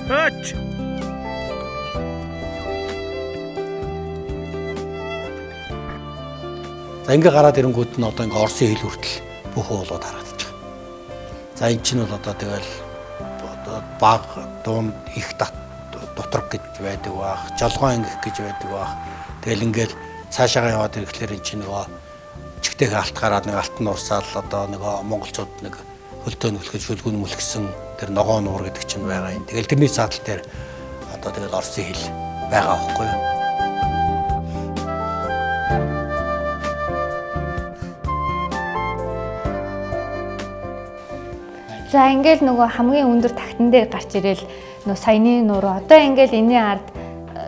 Ач. За ингээ гараад ирэнгүүт нь одоо ингээ Оросын хэл хүртэл бүх уулууд харагдаж байгаа. За эн чинь бол одоо тэгэл одоо баг дунд их доторг гэж байдаг бах, жолгоо ангих гэж байдаг бах. Тэгэл ингээл цаашаагаа яваад ирэхлээр эн чинь нөгөө чигтэйг алт гараад нэг алтан урсаал одоо нөгөө монголчууд нэг хөлтөө нүлхэж хөлгүүн мүлгсэн тэр ногоо нуур гэдэг чинь байгаа юм. Тэгэл тэрний цаатал дээр одоо тэгэл Оросын хэл байгаа байхгүй юу? За ингээл нөгөө хамгийн өндөр тагтан дээр гарч ирэл нөгөө саяны нуур одоо ингээл энэний ард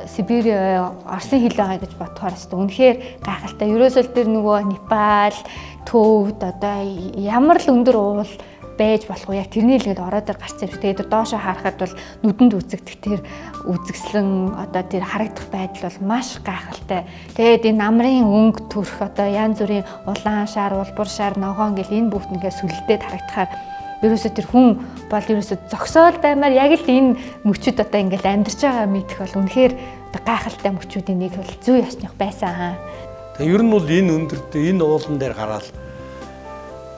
Сибири Оросын хэл байгаа гэж бодохоор өстө үнэхээр гайхалтай. Ерөөсөө тэр нөгөө Непал, Төвд одоо ямар л өндөр уул байж болох уу яг тэрний л гээд ороо дээр гарч ирж тэгээд доошоо харахад бол нүдэнд үзэгдэх тэр үзэгслэн одоо тэр харагдах байдал бол маш гайхалтай. Тэгээд энэ намрын өнгө төрх одоо янз бүрийн улаан шар, улбур шар, ногоон гэл энэ бүгд ингээ сүлдээд харагдахаар ерөөсөө тэр хүн бол ерөөсөө зогсоол баймаар яг л энэ мөчөд одоо ингээл амьдарч байгаа мэдэх бол үнэхээр одоо гайхалтай мөчүүдийн нэг бол зүй ёсных байсан. Тэгээ ер нь бол энэ өндөрт энэ уулан дээр гараад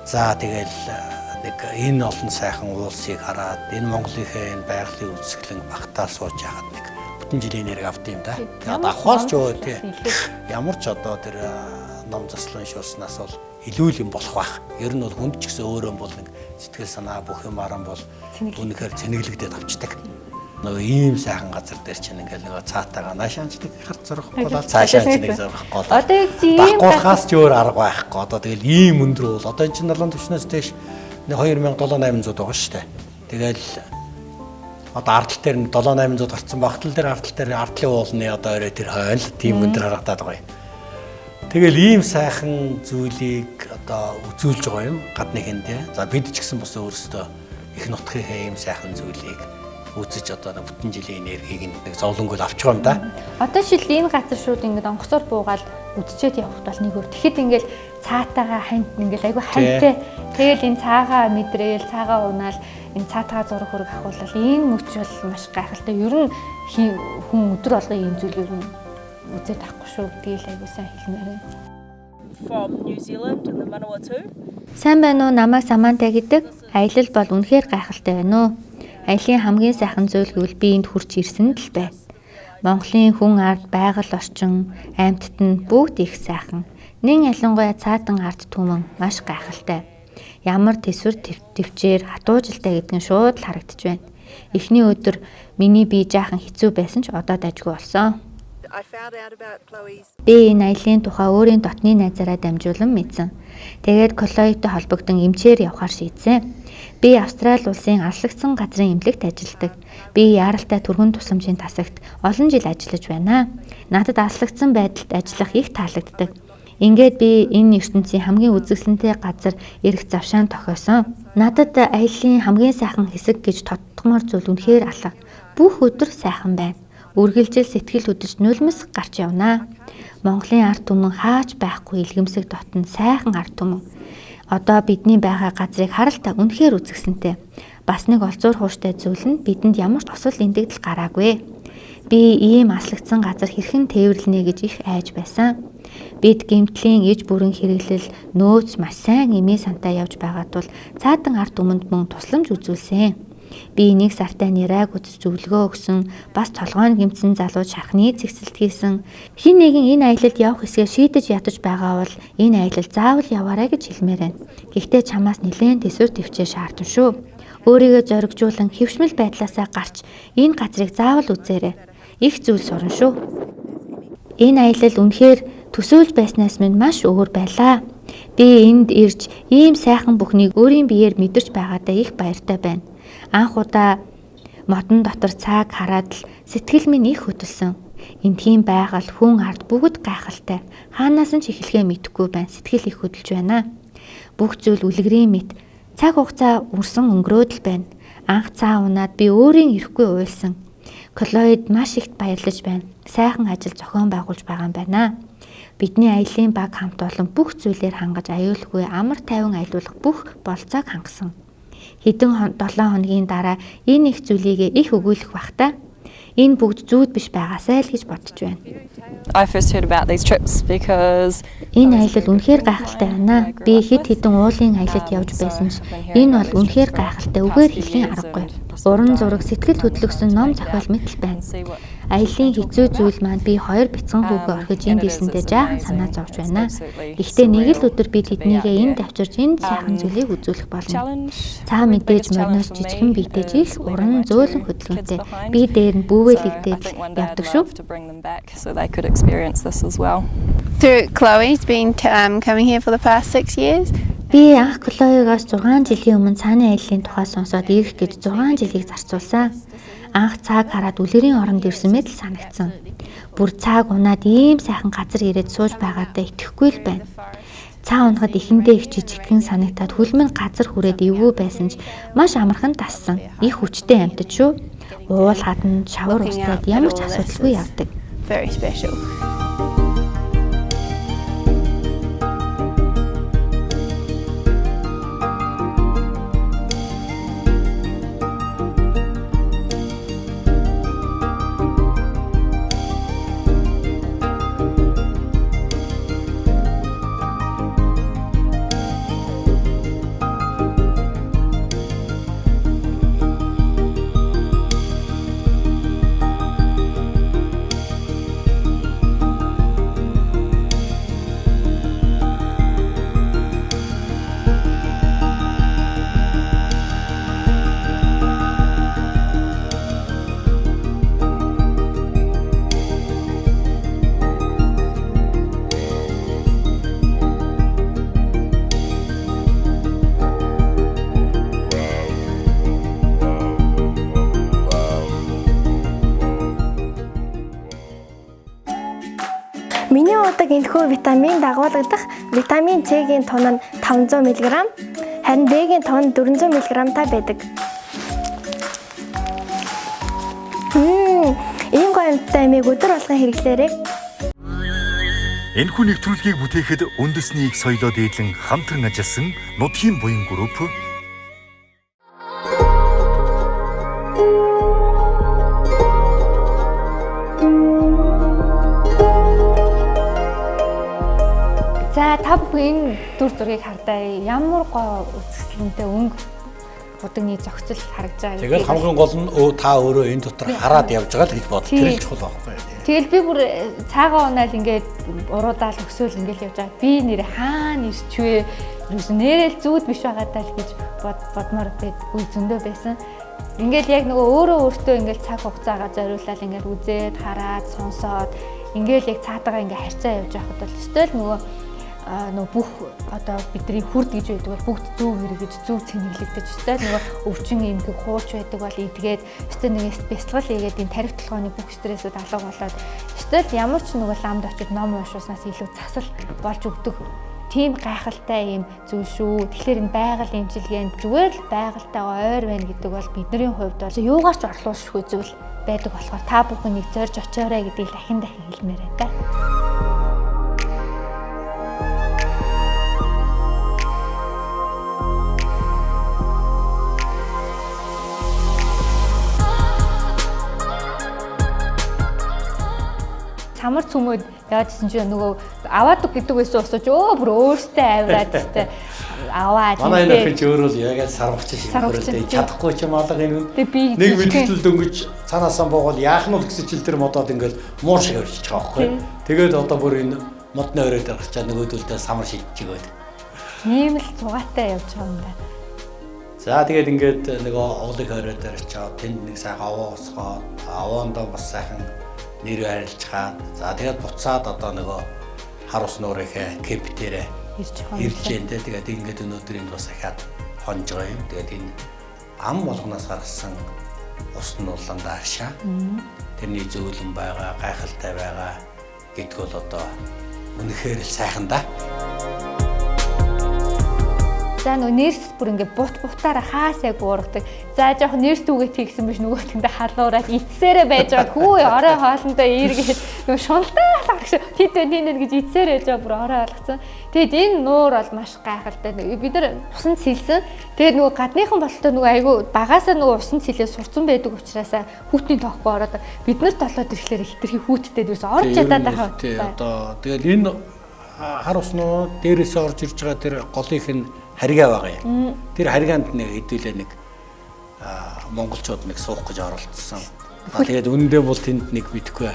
за тэгэл нэг энэ олон сайхан уулсыг хараад энэ Монголынхээ энэ байгалийн үзэсгэлэн багтаал сууж яхад нэг бүтэн жилийн нэрийг авд юм да. Тэгээд авахаас ч өө тий. Ямар ч одоо тэр ном заслан шууснаас бол илүү л юм болох байх. Ер нь бол хүнд ч гэсэн өөрөө бол нэг сэтгэл санаа бүх юм аран бол үнэхээр цэнэглэгдээд авчдаг. Нөгөө ийм сайхан газар дээр чинь ингээл нөгөө цаатайгаа наашаанчдаг харц зурхгүй бол цаашаа ч нэг зурхгүй бол. Одоо ийм багуулхаас ч өөр арга байхгүй. Одоо тэгэл ийм өндөр бол одоо энэ чинь 70 төвчнөөс дээш 2700-800 байгаа шүү дээ. Тэгэл одоо ардтал дээр 7800 гарцсан багтал дээр ардлын уулны одоо орой тэр хойл тийм өндөр харагдаад байгаа юм. Тэгэл ийм сайхан зүйлийг одоо үзүүлж байгаа юм гадныхэндээ. За бид ч гэсэн бас өөрсдөө их нутгийнхээ ийм сайхан зүйлийг үзэж одоо бүтэн жилийн энергийг нэг зовлонгол авч байгаа юм да. Одоо шил энэ газар шууд ингээд онгоцоор буугаад үдчихэд явахд бол нэг өөр. Тэгэхэд ингээд цаатайгаа хант ингээд айгүй хантай. Тэгэл энэ цаагаа мэдрээл, цаагаа унаал энэ цаатайгаа зураг хөрөг авахвал энэ мөч бол маш гайхалтай. Ер нь хүн өдөр болгоо ийм зүйл ер нь үзээд авахгүй шүү гэдгийг айгүй сайн хэлмээр байна. From New Zealand and the Manawatu. Сайн байна уу? Намайг Саманта гэдэг. Аялал бол үнэхээр гайхалтай байна уу? Аялын хамгийн сайхан зүйл гэвэл би энд хурж ирсэн л байна. Монголын хүн ард, байгаль орчин, амьтад нь бүгд их сайхан. Нэн ялангуяа цаатан ард түмэн маш гайхалтай. Ямар төсвөр төвчээр хатуужилтай гэдэг нь шууд л харагдаж байна. Эхний өдөр миний бие жаахан хэцүү байсан ч одоо дажгүй болсон. Би энэ аялын тухай өөрийн дотны найзаараа дамжуулан мэдсэн. Тэгээд Клоитой холбогдсон эмчээр явахаар шийдсэн. Би Австрали улсын алслагдсан газрын эмнэлэгт ажилладаг. Би яаралтай түргэн тусламжийн тасагт олон жил ажиллаж байна. Надад алслагдсан байдалд ажиллах их таалагддаг. Ингээд би энэ ертөнцийн хамгийн үзэсгэлэнтэй газар ирэх завшаан тохиосон. Надад аялын хамгийн сайхан хэсэг гэж тодтогмоор зүйл үнэхээр алга. Бүх өдөр сайхан байна. Үргэлжил сэтгэл хөдлөж нулимс гарч явнаа. Монголын ард түмэн хаач байхгүй илгэмсэг дотн сайхан ард түмэн. Одоо бидний байгаа газрыг харалтаа үнэхээр үзэсгэлэнтэй. Бас нэг олзуур хууштай зүйл нь бидэнд ямар ч осол эндэгдэл гараагүй. Би ийм аслагдсан газар хэрхэн тээвэрлэнэ гэж их айж байсан. Бид гэмтлийн иж бүрэн хэрэглэл нөөц маш сайн эмээ сантаа явж байгаа тул цаатан ард түмэнд мөн тусламж үзүүлсэн. Би нэг сартай нэраг үзэж зөвлөгөө өгсөн, бас толгойн гэмтсэн залуу шархны зэгсэлт хийсэн. Хин нэгэн энэ аялалд явах хэсгээ шийдэж ядаж байгаа бол энэ аялал заавал яваарай гэж хэлмээр байна. Гэхдээ чамаас нэлээд төсвөр төвчөө шаардсан шүү. Өөрийгөө зоригжуулан хэвшмэл байдлаасаа гарч энэ газрыг заавал үзээрэй. Их зүйл сурна шүү. Энэ аялал үнэхээр төсөөлж байснаас минь маш өөр байлаа. Би энд ирж ийм сайхан бүхнийг өөрийн биеэр мэдэрч байгаадаа их баяртай байна. Анх удаа модон дотор цаг хараад л сэтгэл минь их хөдөлсөн. Эндхийн байгаль, хүн ард бүгд гайхалтай. Хаанаас нь ч эхлэхээ мэдэхгүй байна. Сэтгэл их хөдөлж байна. Бүх зүйл үлгэрийн мэт. Цаг хугацаа үрсэн өнгөрөөд л байна. Анх цаа унаад би өөрийн ирэхгүй уйлсан. Клоид маш ихт баярлаж байна. Сайхан ажил зохион байгуулж байгаа юм байна. Бидний аялын баг хамт олон бүх зүйлээр хангаж аюулгүй амар тайван аялуулах бүх болцоог хангасан. Хэдэн 7 хоногийн дараа энэ их зүйлийг их өгүүлэх бахта. Энэ бүгд зүүд биш байгаасай л гэж бодож байна. I first heard about these trips because энэ аялал үнэхээр гайхалтай байна. Би хэд хэдэн уулын аялалд явж байсан ч энэ бол үнэхээр гайхалтай. Үгээр хэлхийн аргагүй. Уран зураг, сэтгэл хөдлөсөн ном зохиол мэт л байна. Аялын хэцүү зүйл маань би 2 бяцхан хүүгээ орхиж энд ирсэндээ жаахан санаа зовж байна. Гэхдээ нэг л өдөр би тэднийгээ энд авчирч энэ сайхан зүйлийг үзүүлэх болно. Цаа мэдээж мориноос жижигхэн биетэй их уран зөөлөн хөдөлгөөнтэй. Би дээр нь бүүвэлэгдээд явдаг шүү. Through Chloe's been coming here for the past 6 years. Би анх Клоигоос 6 жилийн өмнө цааны аяллаа тухай сонсоод ирэх гэж 6 жилийг зарцуулсан. Анх цаг хараад үлгэрийн оронд ирсэн мэт л санагдсан. Бүр цаг унаад ийм сайхан газар ирээд сууж байгаадаа итгэхгүй л байна. Цаа унахад ихэндээ их жижигхэн санагтаад хөлмөн газар хүрээд эвгүй байсан ч маш амархан тассан. Их хүчтэй амьтад шүү. Уул хатан шавар устдад ямар ч асуудалгүй явдаг. Very special. дагуулдаг энэхүү витамин дагуулгадах витамин С-ийн тон нь 500 мг, харин D-ийн тон нь 400 мг-тай байдаг. Ийм гоё амттай амийг өдөр болгон хэрэглээрэй. Энэхүү нэвтрүүлгийг бүтээхэд үндэсний их соёлоо дээдлэн хамтран ажилласан Нутгийн буян групп За та бүхэн дүр зургийг хардаа ямар гоо үзэсгэлэнтэй өнгө будагны зохицол харагдаж байгаа. Тэгэл хамгийн гол нь та өөрөө энэ дотор хараад явж байгаа л гэж бод. Тэр л чухал байхгүй. Тэгэл би бүр цаагаа унаал ингээд уруудаал өксөөл ингээд явж байгаа. Би нэр хаана ирчвэ? Юусэн нэрэл зүуд биш байгаа даа л гэж бодмоор байд үе зөндөө байсан. Ингээд яг нөгөө өөртөө ингээд цаг хугацаагаа зориулаад ингээд үзээд хараад сонсоод ингээд яг цаатайгаа ингээд харьцаа явж байхад бол өстой л нөгөө бүх одоо бидний хүрд гэж байдаг бол бүгд зөв хэрэгэж зөв цэнэглэгдэж өстой л нөгөө өвчин эмгэг хууч байдаг бол идгээд өстой нэг бясалгал хийгээд энэ тарих толгойн бүх стрессүүд алга болоод өстой л ямар ч нөгөө ламд очиж ном уншуулснаас илүү засал болж өгдөг. Тийм гайхалтай юм зүйл шүү. Тэгэхээр энэ байгаль эмчилгээнд зүгээр л байгальтайгаа ойр байна гэдэг бол бидний хувьд бол юугаар ч орлуулшгүй зүйл байдаг болохоор та бүхэн нэг зорж очоорой гэдгийг дахин хэлмээр байна да. Самар цөмөд яадсэн чинь нөгөө аваад гэдэг байсан усууч бүр өөртөө аваад тест аваад манай энэ ч өөрөө л яг сарвч шимхэрэлтэй чадахгүй ч юм алга юм. Нэг мэдээлэл дөнгөж цаанаасаа боогол яах нь гэсэн чил тэр модод ингээл муу шиг өрчих байгаа байхгүй. Тэгээд одоо бүр энэ модны өрөө дээр гарчаа нөгөөдөлдөө самар шидэж өгөөд. Ийм л цугаатай явж байгаа юм да. За тэгээд ингээд нөгөө уулын өрөө дээр очиод тэнд нэг сайхан аваа усгаад аваандаа бас сайхан нэр арилж хаад. За тэгээд буцаад одоо нөгөө хар ус нуурынхаа кемп дээрээ ирж дээ. Тэгээд ингээд өнөөдөр энд бас ахаад хонж байгаа юм. Тэгээд энэ ам болгоноос гарсан ус нь улаандаа харшаа. Тэрний зөөлөн байгаа, гайхалтай байгаа гэдг бол одоо үнэхээр л сайхан да. За нөгөө нэрс бүр ингээд бутаараа хаасаа гуургадаг. За жоохон нэрс түгээд хийгсэн биш нөгөө тэндээ халуураад ицсээрээ байж байгаа. Хүү орой хоолндоо эргээд нөгөө шуналтаа гарах тэд байна гэж ицсээр байж байгаа бүр орой алгацсан. Тэгэд энэ нуур бол маш гайхалтай. Бид нар усанд сэлсэн. Тэгээд нөгөө гадныхан бололтой нөгөө айгүй багаасаа нөгөө усанд сэлээ сурцсан байдаг учраас хүүтний тоохгүй ороод бид нарт толоод ирэхлээр хитрхи хүүттэй дээрээс орж чадаад байгаа. Одоо тэгэл энэ хар уснуу дээрээс орж ирж байгаа тэр голынх нь харьгаа байгаа юм. Тэр харьгаанд нэг хэдүүлээ нэг монголчууд нэг суух гэж оролцсон. Тэгээд үнэндээ бол тэнд нэг битгүй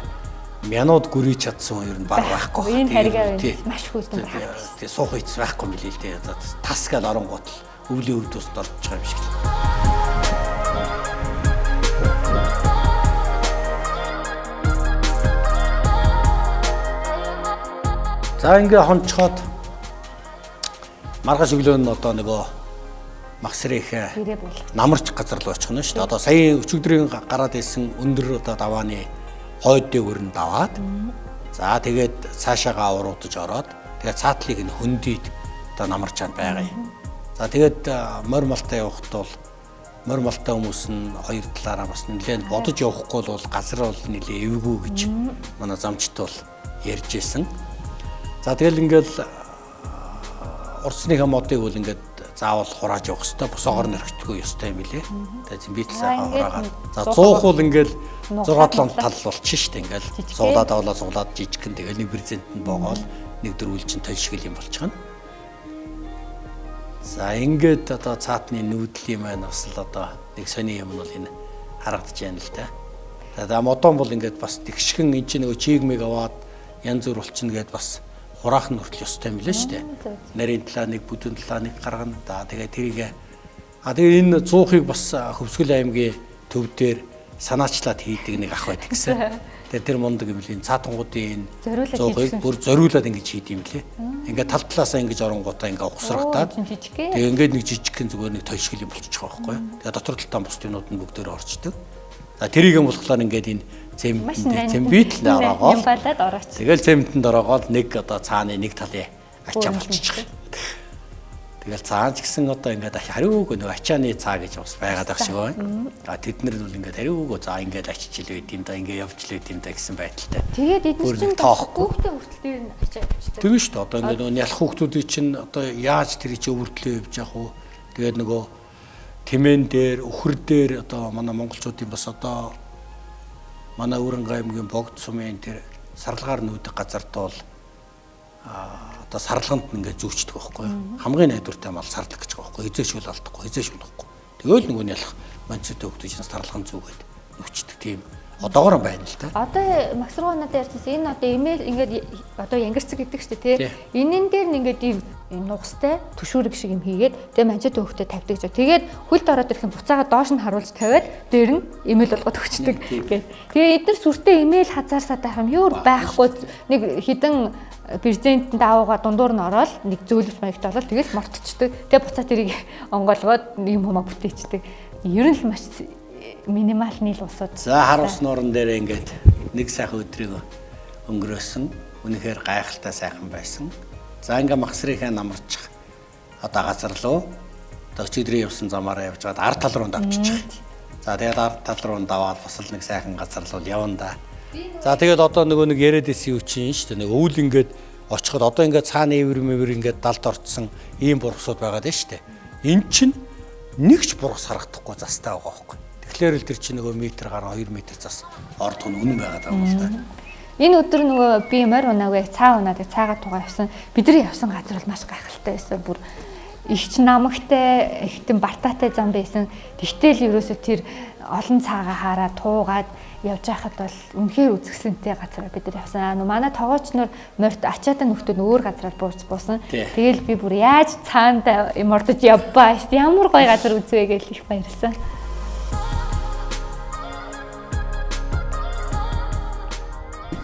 мянууд гүрийч чадсан хоёр нь баг байхгүй. Энэ харьгаа маш хүйтэн байна. Тэгээд суух ийц байхгүй мэлээ л дээ. Тас гал оронгууд л өвлийн өвдөст орж байгаа юм шиг л. За ингээ хонцоход маргааш өглөө нь одоо нөгөө Максрийнхаа намарч газар руу очих нь шүү дээ. Одоо сая өчигдрийн гараад ирсэн өндөр одоо давааны хойд дээгүүр нь даваад за тэгээд цаашаагаа уруудаж ороод тэгээд цаатлыг нь хөндийд одоо намарчаанд байгаа юм. За тэгээд морь малтай явахд бол морь малтай хүмүүс нь хоёр талаараа бас нэлээд бодож явахгүй бол газар бол нэлээ эвгүй гэж манай замчт бол ярьж ирсэн. За тэгэл ингээл урсныхаа модыг бол ингээд заавал хурааж явах хэрэгтэй. Босоогоор нэрхтгүй ёстой юм билэ. Тэгээд битл сайхан хураагаад. За 100 хул ингээд 6-7 тал болчих штэ ингээд. Суулаад авлаа суулаад жижигхэн тэгэл нэг презент нь боогоол нэг дөрвөлжин толшгөл юм болчихно. За ингээд одоо цаатны нүүдлийн маань бас л одоо нэг сони юм бол энэ харагдаж байна л да. Тэгээд модон бол ингээд бас тэгшгэн энэ чинь нөгөө чиг мэг аваад янз бүр болчихно гэдээ бас хураах нь хүртэл ёстой юм лээ шүү дээ. Нарийн талаа нэг бүдүүн талаа нэг гаргана. Тэгээд тэрийг тэгээд энэ 100-ыг бас Хөвсгөл аймгийн төв дээр санаачлаад хийдэг нэг ах байдаг гэсэн. Тэгээд тэр мундаг юм лээ. Цаатангуудын 100-ыг бүр зориулаад ингэж хийд юм лээ. Ингээд тал талаасаа ингэж оронгуудаа ингээ ухсрагдаад тэгээд ингээд нэг жижигхэн зүгээр нэг тойшгөл юм болчих жоох байхгүй. Тэгээд дотор талдаа бус юмнууд нь бүгдээр орчдөг. За тэрийг юм болохоор ингээд энэ цембит л ороогоо. Ямбалаад орооч. Тэгэл цембитэнд ороогоо нэг одоо цааны нэг талын ачаа болчих. Тэгэл цаан ч гэсэн одоо ингээд хариуг нэг ачааны цаа гэж бас байгаад байх шиг байна. Тэд нар бол ингээд хариуг за ингээд ачиж л байд юм да ингээд явж л байд юм да гэсэн байдалтай. Тэгээд эдгээр чинь хүүхдээ хүртэл дээр нь ачаа явчихдаг. Тэгэн шүү дээ. Одоо ингээд ялах хүүхдүүдийн чинь одоо яаж тэр чи өвөртлөө явж явах уу? Тэгээд нөгөө тэмэн дээр, өхөр дээр одоо манай монголчуудын бас одоо манай Өрөнгө аймгийн богд сумын тэр сарлагаар нүүдэх газарт бол одоо сарлаганд ингээд зүүчдэг байхгүй юу? Хамгийн найдвартай мал сарлаг гэж байгаа байхгүй юу? Хизээш үл алдахгүй, хизээш унахгүй. Тэгэл нөгөө нь ялах манцтай хөвгдөж чинь сарлаганд зүүгээд нүчдэг тийм одоогоор байна л да. Одоо Максрууна дээр чинь энэ одоо имэйл ингээд одоо янгирцэг гэдэг шүү дээ тий. Энэн дээр нь ингээд ийм нугастай төшүүрэг шиг юм хийгээд тэгээ манцтай хөвгдөд тавьдаг жаа. Тэгээд хөлд ороод ирэх юм буцаага доош нь харуулж тавиад дээр нь имэйл болгоод өгчдөг гэх. Тэгээ эдгээр сүртэй имэйл хазаарсаад байх юм юу байхгүй нэг хідэн президентэнд аавгаа дундуур нь ороод нэг зөөлөвч маягт болол тэгэл мортчихдаг. Тэгээ буцаад тэрийг онгоолгоод юм хумаа бүтээчдэг. Ер нь л маш минимал нийл усууд. За хар ус нууран дээр ингээд нэг сайхан өдрийг өнгөрөөсөн. Үнэхээр гайхалтай сайхан байсан. За ингээ Максрийнхаа намарчих. Одоо газар руу одоо өчигдрийн явсан замаараа явж байгаад ард тал руу давчихчих. За тэгээд ард тал руу даваад бас л нэг сайхан газар руу явна да. За тэгээд одоо нөгөө нэг яриад исэн юу чинь шүү дээ. Нэг өвөл ингээд очиход одоо ингээд цаана эвэр ингээд далд орцсон ийм бургасууд байгаад байна шүү дээ. Эн чинь нэг ч бургас харагдахгүй застай байгаа байхгүй. Тэгэхээр л тэр чинь нөгөө метр гаруй 2 метр зас ордох нь үнэн байгаад байгаа юм л да. Энэ өдөр нөгөө би морь унаагүй цаа унаад цаагаа тугаа явсан. Бидний явсан газар бол маш гайхалтай байсан. Бүр ихч намагтай, ихтэн бартаатай зам байсан. Тэгтэл ерөөсөө тэр олон цаагаа хараад туугаад явж байхад бол үнэхээр үзэсгэлэнтэй газар бид нар явсан. Манай тоогооч нар морьт ачаатай нөхдөө өөр газараар буусан. Тэгэл би бүр яаж цаанда мордож явбаа шүү дээ. Ямар гоё газар үзвэ гэж их баярлсан.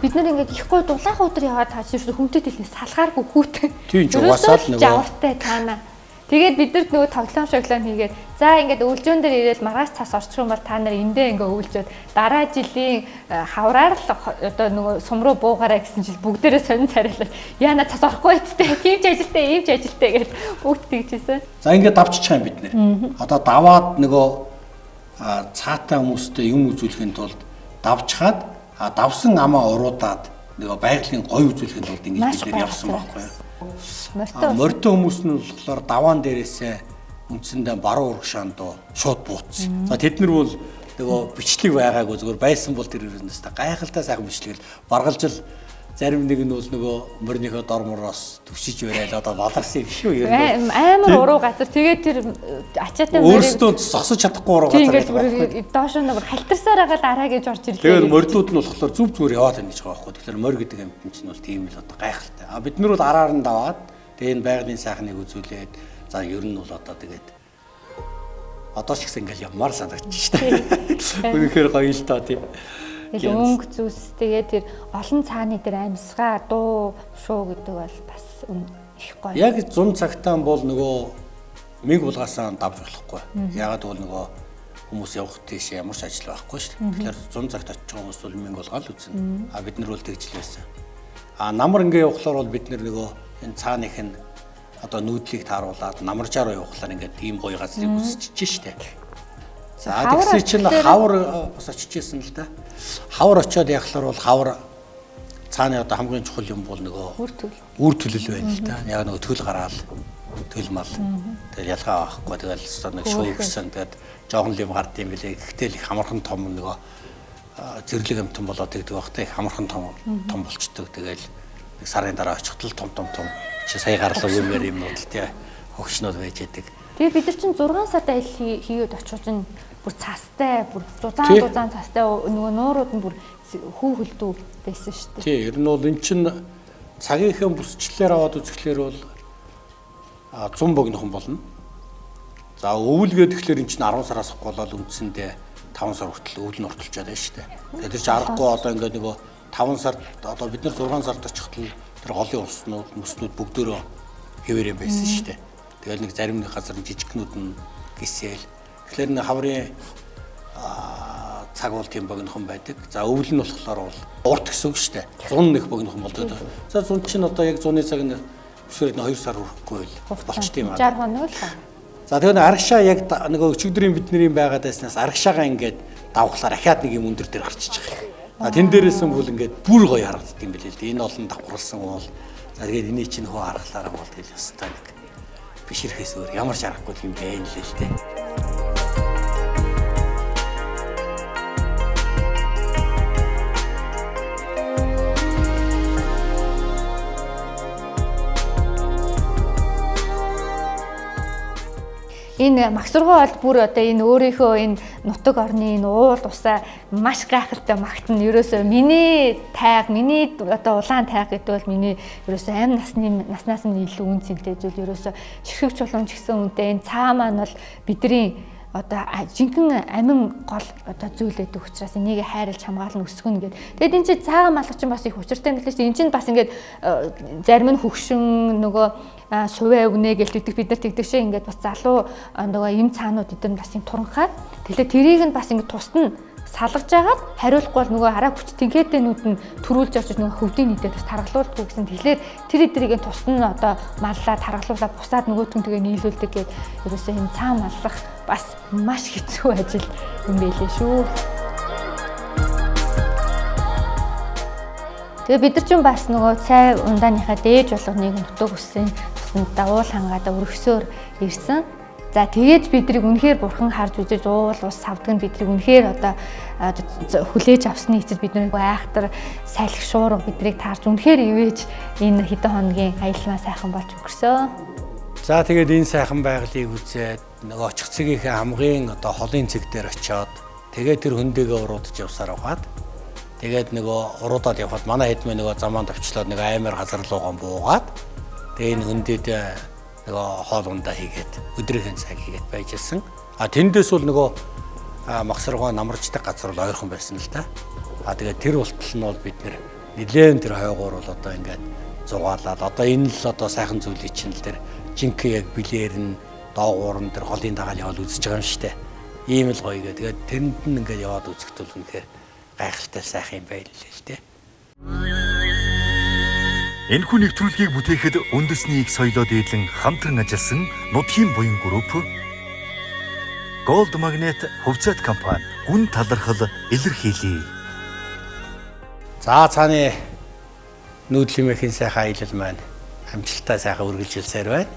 Бид нар ингээд их гоё дулаахан өдөр яваад тааш шүү дээ. Хүнтэй дэлнээс салгааргүй хүүтэй. Тийм ч угаасаа л нөгөө жавартай цаана. Тэгээд бид нарт нөгөө тоглоом шоглоом хийгээд за ингээд өвлжөөн дээр ирээл маргааш цас орчих юм бол та нар эндээ ингээ өвлжөөд дараа жилийн хавраар л одоо нөгөө сум руу буугаараа гэсэн чил бүгдээрээ сонин царайлал яана цас орохгүй эцтэй хийвч ажилтай ийвч ажилтай гэж бүгд тэгжсэн. За ингээд давчихж байгаа юм бид нэр. Одоо даваад нөгөө цаатай хүмүүстэй юм үзүүлэхийн тулд давчхаад давсан амаа уруудаад нөгөө байгалийн гоё үзүүлэхийн тулд ингэж бид нэр явсан байхгүй юу? Морьтой хүмүүс нь болохоор даваан дээрээсээ үндсэндээ баруун урагшаанд шууд бууцсан. За тэд нар бол нөгөө бичлэг байгаагүй зүгээр байсан бол тэр өрөөс гайхалтай сайхан бичлэг л баргалжил зарим нэг нь бол нөгөө морьныхоо дор мороос төвшиж байрал одоо баларсан юм шүү ер нь. Амар уруу газар тэгээд тэр ачаатай морь өөрсдөө зогсож чадахгүй уруу газар. Тэгээд доош нь бүр халтарсаар агаад араа гэж орж ирлээ. Тэгээд морьлууд нь болохоор зүв зүгээр яваад байна гэж байгаа байхгүй. Тэгэхээр морь гэдэг юм чинь бол тийм л одоо гайхалтай. Бид нар бол араар нь даваад тэгээд энэ байгалийн сайхныг үзүүлээд за ер нь бол одоо тэгээд одоо ч гэсэн ингээл явмаар санагдчих шүү дээ. Үнэхээр гоё л тоо тийм. Тэгэл өнгө зүс тэгээд тэр олон цааны тэр амьсгаа дуу шуу гэдэг бол бас их гоё. Яг 100 цагтаан бол нөгөө мэг булгаасаа давж болохгүй. Ягаад гэвэл нөгөө хүмүүс явах тийш ямар ч ажил байхгүй шүү дээ. Тэгэхээр 100 цагт очих хүмүүс бол мэг булгаал үзнэ. Бид нар бол тэгжлээсэн. Намар ингээ явахлаар бол бид нар нөгөө энэ цааных нь одоо нүүдлийг тааруулаад намаржаар явахлаар ингээд ийм гоё газрыг үзчихэж шүү дээ. За тэгсэн чинь хавар бас очижсэн л да. Хавар очиод яхахлаар бол хавар цааны одоо хамгийн чухал юм бол нөгөө үр төлөл байна л да. Яг нөгөө төл гараал төл мал. Тэгэл ялгаа байхгүй. Тэгэл нэг шуу гисэн тэгээд жоохон юм гард юм билээ. Гэхдээ их хамархан том нөгөө зэрлэг амтан болоод тэгдэг багтай их хамархан том болчдөг. Тэгэл нэг сарын дараа очихтол том чи сая гарлаа юмэр юмнууд л тий хогшнууд байж яадаг. Тэгээд бид нар чинь 6 сард айл хийгээд очих чинь бүр цастай, бүр дузаан цастай нөгөө нуурууд нь бүр хүү хөлдөө байсан шүү дээ. Тий, ер нь бол эн чинь цагийнхаа бүсчлэлээр аваад үзэхлээр бол 100 богинохон болно. За өвөлгээд тэгэхээр эн чинь 10 сараас болоод үндсэндээ 5 сар хүртэл өвөл нь уртулчаад байна шүү дээ. Тэгээд тэр чинь аргагүй одоо ингээд нөгөө 5 сард одоо бид нар 6 сард очихтол тэр голын мөснүүд бүгдөө хэвээрээ байсан шүү дээ. Тэгэл нэг зарим нэг газар жижигнүүд нь гисэл. Тэгэхээр нэг хаврын цаг бол тийм богинохон байдаг. За өвөл нь болохоор бол урт гэсэн үг шүү дээ. 100 нэг богинохон болдог. За 100 чинь одоо яг 100-ны цаг нь өсвөрөд 2 сар хүрэхгүй л болчт юм аа. 60 хоног л. За тэгээд аргашаа яг нөгөө өчигдрийн бидний байгаад байснаас аргашаагаа ингээд давхлаар ахаад нэг юм өндөр дээр гарчиж байгаа. Тэн дээрээс нь бол ингээд бүр гоё харагддаг юм билээ л дээ. Энэ олон давхарлсан уул. За тэгээд эний чинь хөө харгалаараа бол тэгэл ёстой нэг бишрэхээс өөр ямар шарахгүй юм бэ нэ л дээ. Энэ магсаргуу бол бүр одоо энэ өөрийнхөө энэ нутаг орны энэ уул усаа маш гайхалтай магтана. Ерөөсөө миний тайг, миний одоо улаан тайг гэдэг бол миний ерөөсөө амь наснаас нь илүү үн цэнтэй зүйл. Ерөөсөө чихрэг чулуун ч гэсэн үнэтэй энэ цаа маань бол бидний одоо жинхэнэ амин гол одоо зүйл байдаг учраас энийг хайрлж хамгаална өсгөнө гэдэг. Тэгэд энэ чинь цаагаан малгч чинь бас их учиртай юм билээ шүү дээ. Энэ чинь бас ингээд зарим нь хөгшин нөгөө сувэ өгнэ гэлтдэг бид нар тэгдэг шиг ингээд бас залуу нөгөө им цаанууд эдгээр нь бас юм туранхай. Тэгэхээр тэрийг нь бас ингээд тусад нь салгаж агаад хариулахгүй бол нөгөө хараа хүч тэнхээтэйнүүд нь төрүүлж очиж нөгөө хөвдийн нийтэд бас таргалуулдаг гэсэн. Тэгэхээр тэр эдрийг тусад нь одоо маллаа таргалуулаад бусаад нөгөөтгөн тэгээ нийлүүлдэг гэдэг ерөөсөө энэ цаа маллах бас маш хэцүү ажил юм байлээ шүү. Тэгээ бид нар ч бас нөгөө цай ундааныхаа дээж болгоныг нутаг үссэн тусанд давуул хангаад өргөсөөр ирсэн. За тэгээд бидрийг үнэхээр бурхан харж үзэж уул ус савдаг нь бидрийг үнэхээр одоо хүлээж авсны эцэд бид нэг айхтар салхи шуурга бидрийг таарж үнэхээр ивэж энэ хэдэн хоногийн аяллаа сайхан болж өнгөрсөн. За тэгээд энэ сайхан байгалыг үзээд нөгөө очих цэгийнхээ хамгийн одоо холын цэг дээр очиод тэгээд тэр хөндөгөө уруудаж явсаар угаад тэгээд нөгөө уруудаад явхад манай хэд мэ нөгөө замаанд авчлаад нэг аймаар газар руугаа буугаад тэгээд энэ хөндөд нөгөө хоол ундаа хийгээд өдрийнхэн цаг хийгээд байж ирсэн. Тэндээс бол нөгөө магсаргоо намарчдаг газар бол ойрхон байсан л та. Тэгээд тэр ултал нь бол бид нэлээд тэр хойгоор бол одоо ингээд зугаалаад одоо энэ л одоо сайхан зүйлийг чинь л тэр жинхэнэ яг билээр нь доогуур нь тэр холын дагаал яваад үзэж байгаа юм шүү дээ. Ийм л гоё гээ. Тэгээд тэрэнд нь ингээд яваад үзэхэд бол үнэхээр гайхалтай сайхан юм байл л дээ. Энэхүү нэвтрүүлгийг бүтээхэд үндэсний их соёлоо дээдлэн хамтран ажилласан нутгийн буян групп Gold Magnet хувьцаат компани гүн талархал илэрхийлье. За цааны нүүдлэмэхийн сайхан аялал маань амжилттай сайхан үргэлжилсээр байна.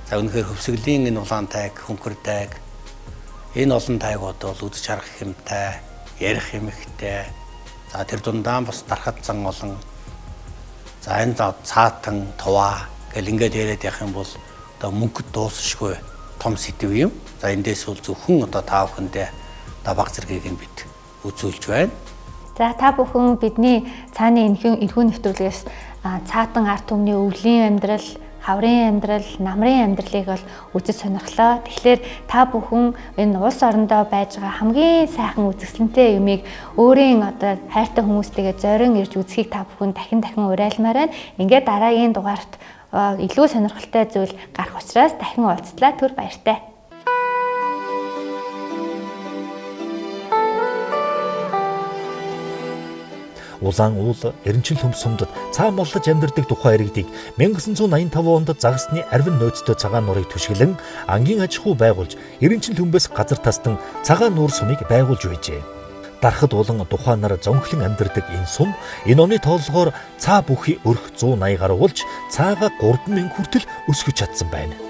За үнэхээр хөвсгөлийн энэ улаан тайг, хөнгөр тайг энэ олон тайгууд бол үзэж харах юмтай, ярих юмхтэй. За тэр дундаа бас дарахад зан олон за энэ цаатан туваа гэл ингээд яриад явах юм бол одоо мөнгөд дуусшгүй том сэдв юм. За эндээс бол зөвхөн одоо та бүхэндээ одоо баг зэргийг нь бид үзүүлж байна. За та бүхэн бидний цааны энэхүү нэвтрүүлгээс цаатан арт түмний өвлийн амьдрал, хаврын амьдрал, намрын амьдралыг бол үзэж сонирхлоо. Тэгэхээр та бүхэн энэ улс орондоо байж байгаа хамгийн сайхан үзэсгэлэнтэй юмыг өөрийн одоо хайртай хүмүүстэйгээ зорин ирж үзхийг та бүхэн дахин уриалмаар байна. Ингээд дараагийн дугаарт илүү сонирхолтой зүйл гарах учраас дахин уулзлаа. Түр баяртай. Улаан уул Эренчил хөм сумдад цаа моллож амьдардаг тухай иргэдийг 1985 онд загасны арвин нөөцтэй цагаан нуурыг түшгэлэн ангийн аж ахуй байгуулж Эренчил хөмбөөс газар тасдан цагаан нуур сумыг байгуулж байжээ. Дарахад болон тухайнаар зонхлон амьдардаг энэ сум энэ оны тооллогоор цаа бүхий өрх 180 гаруй болж цаага 3000 хүртэл өсгөж чадсан байна.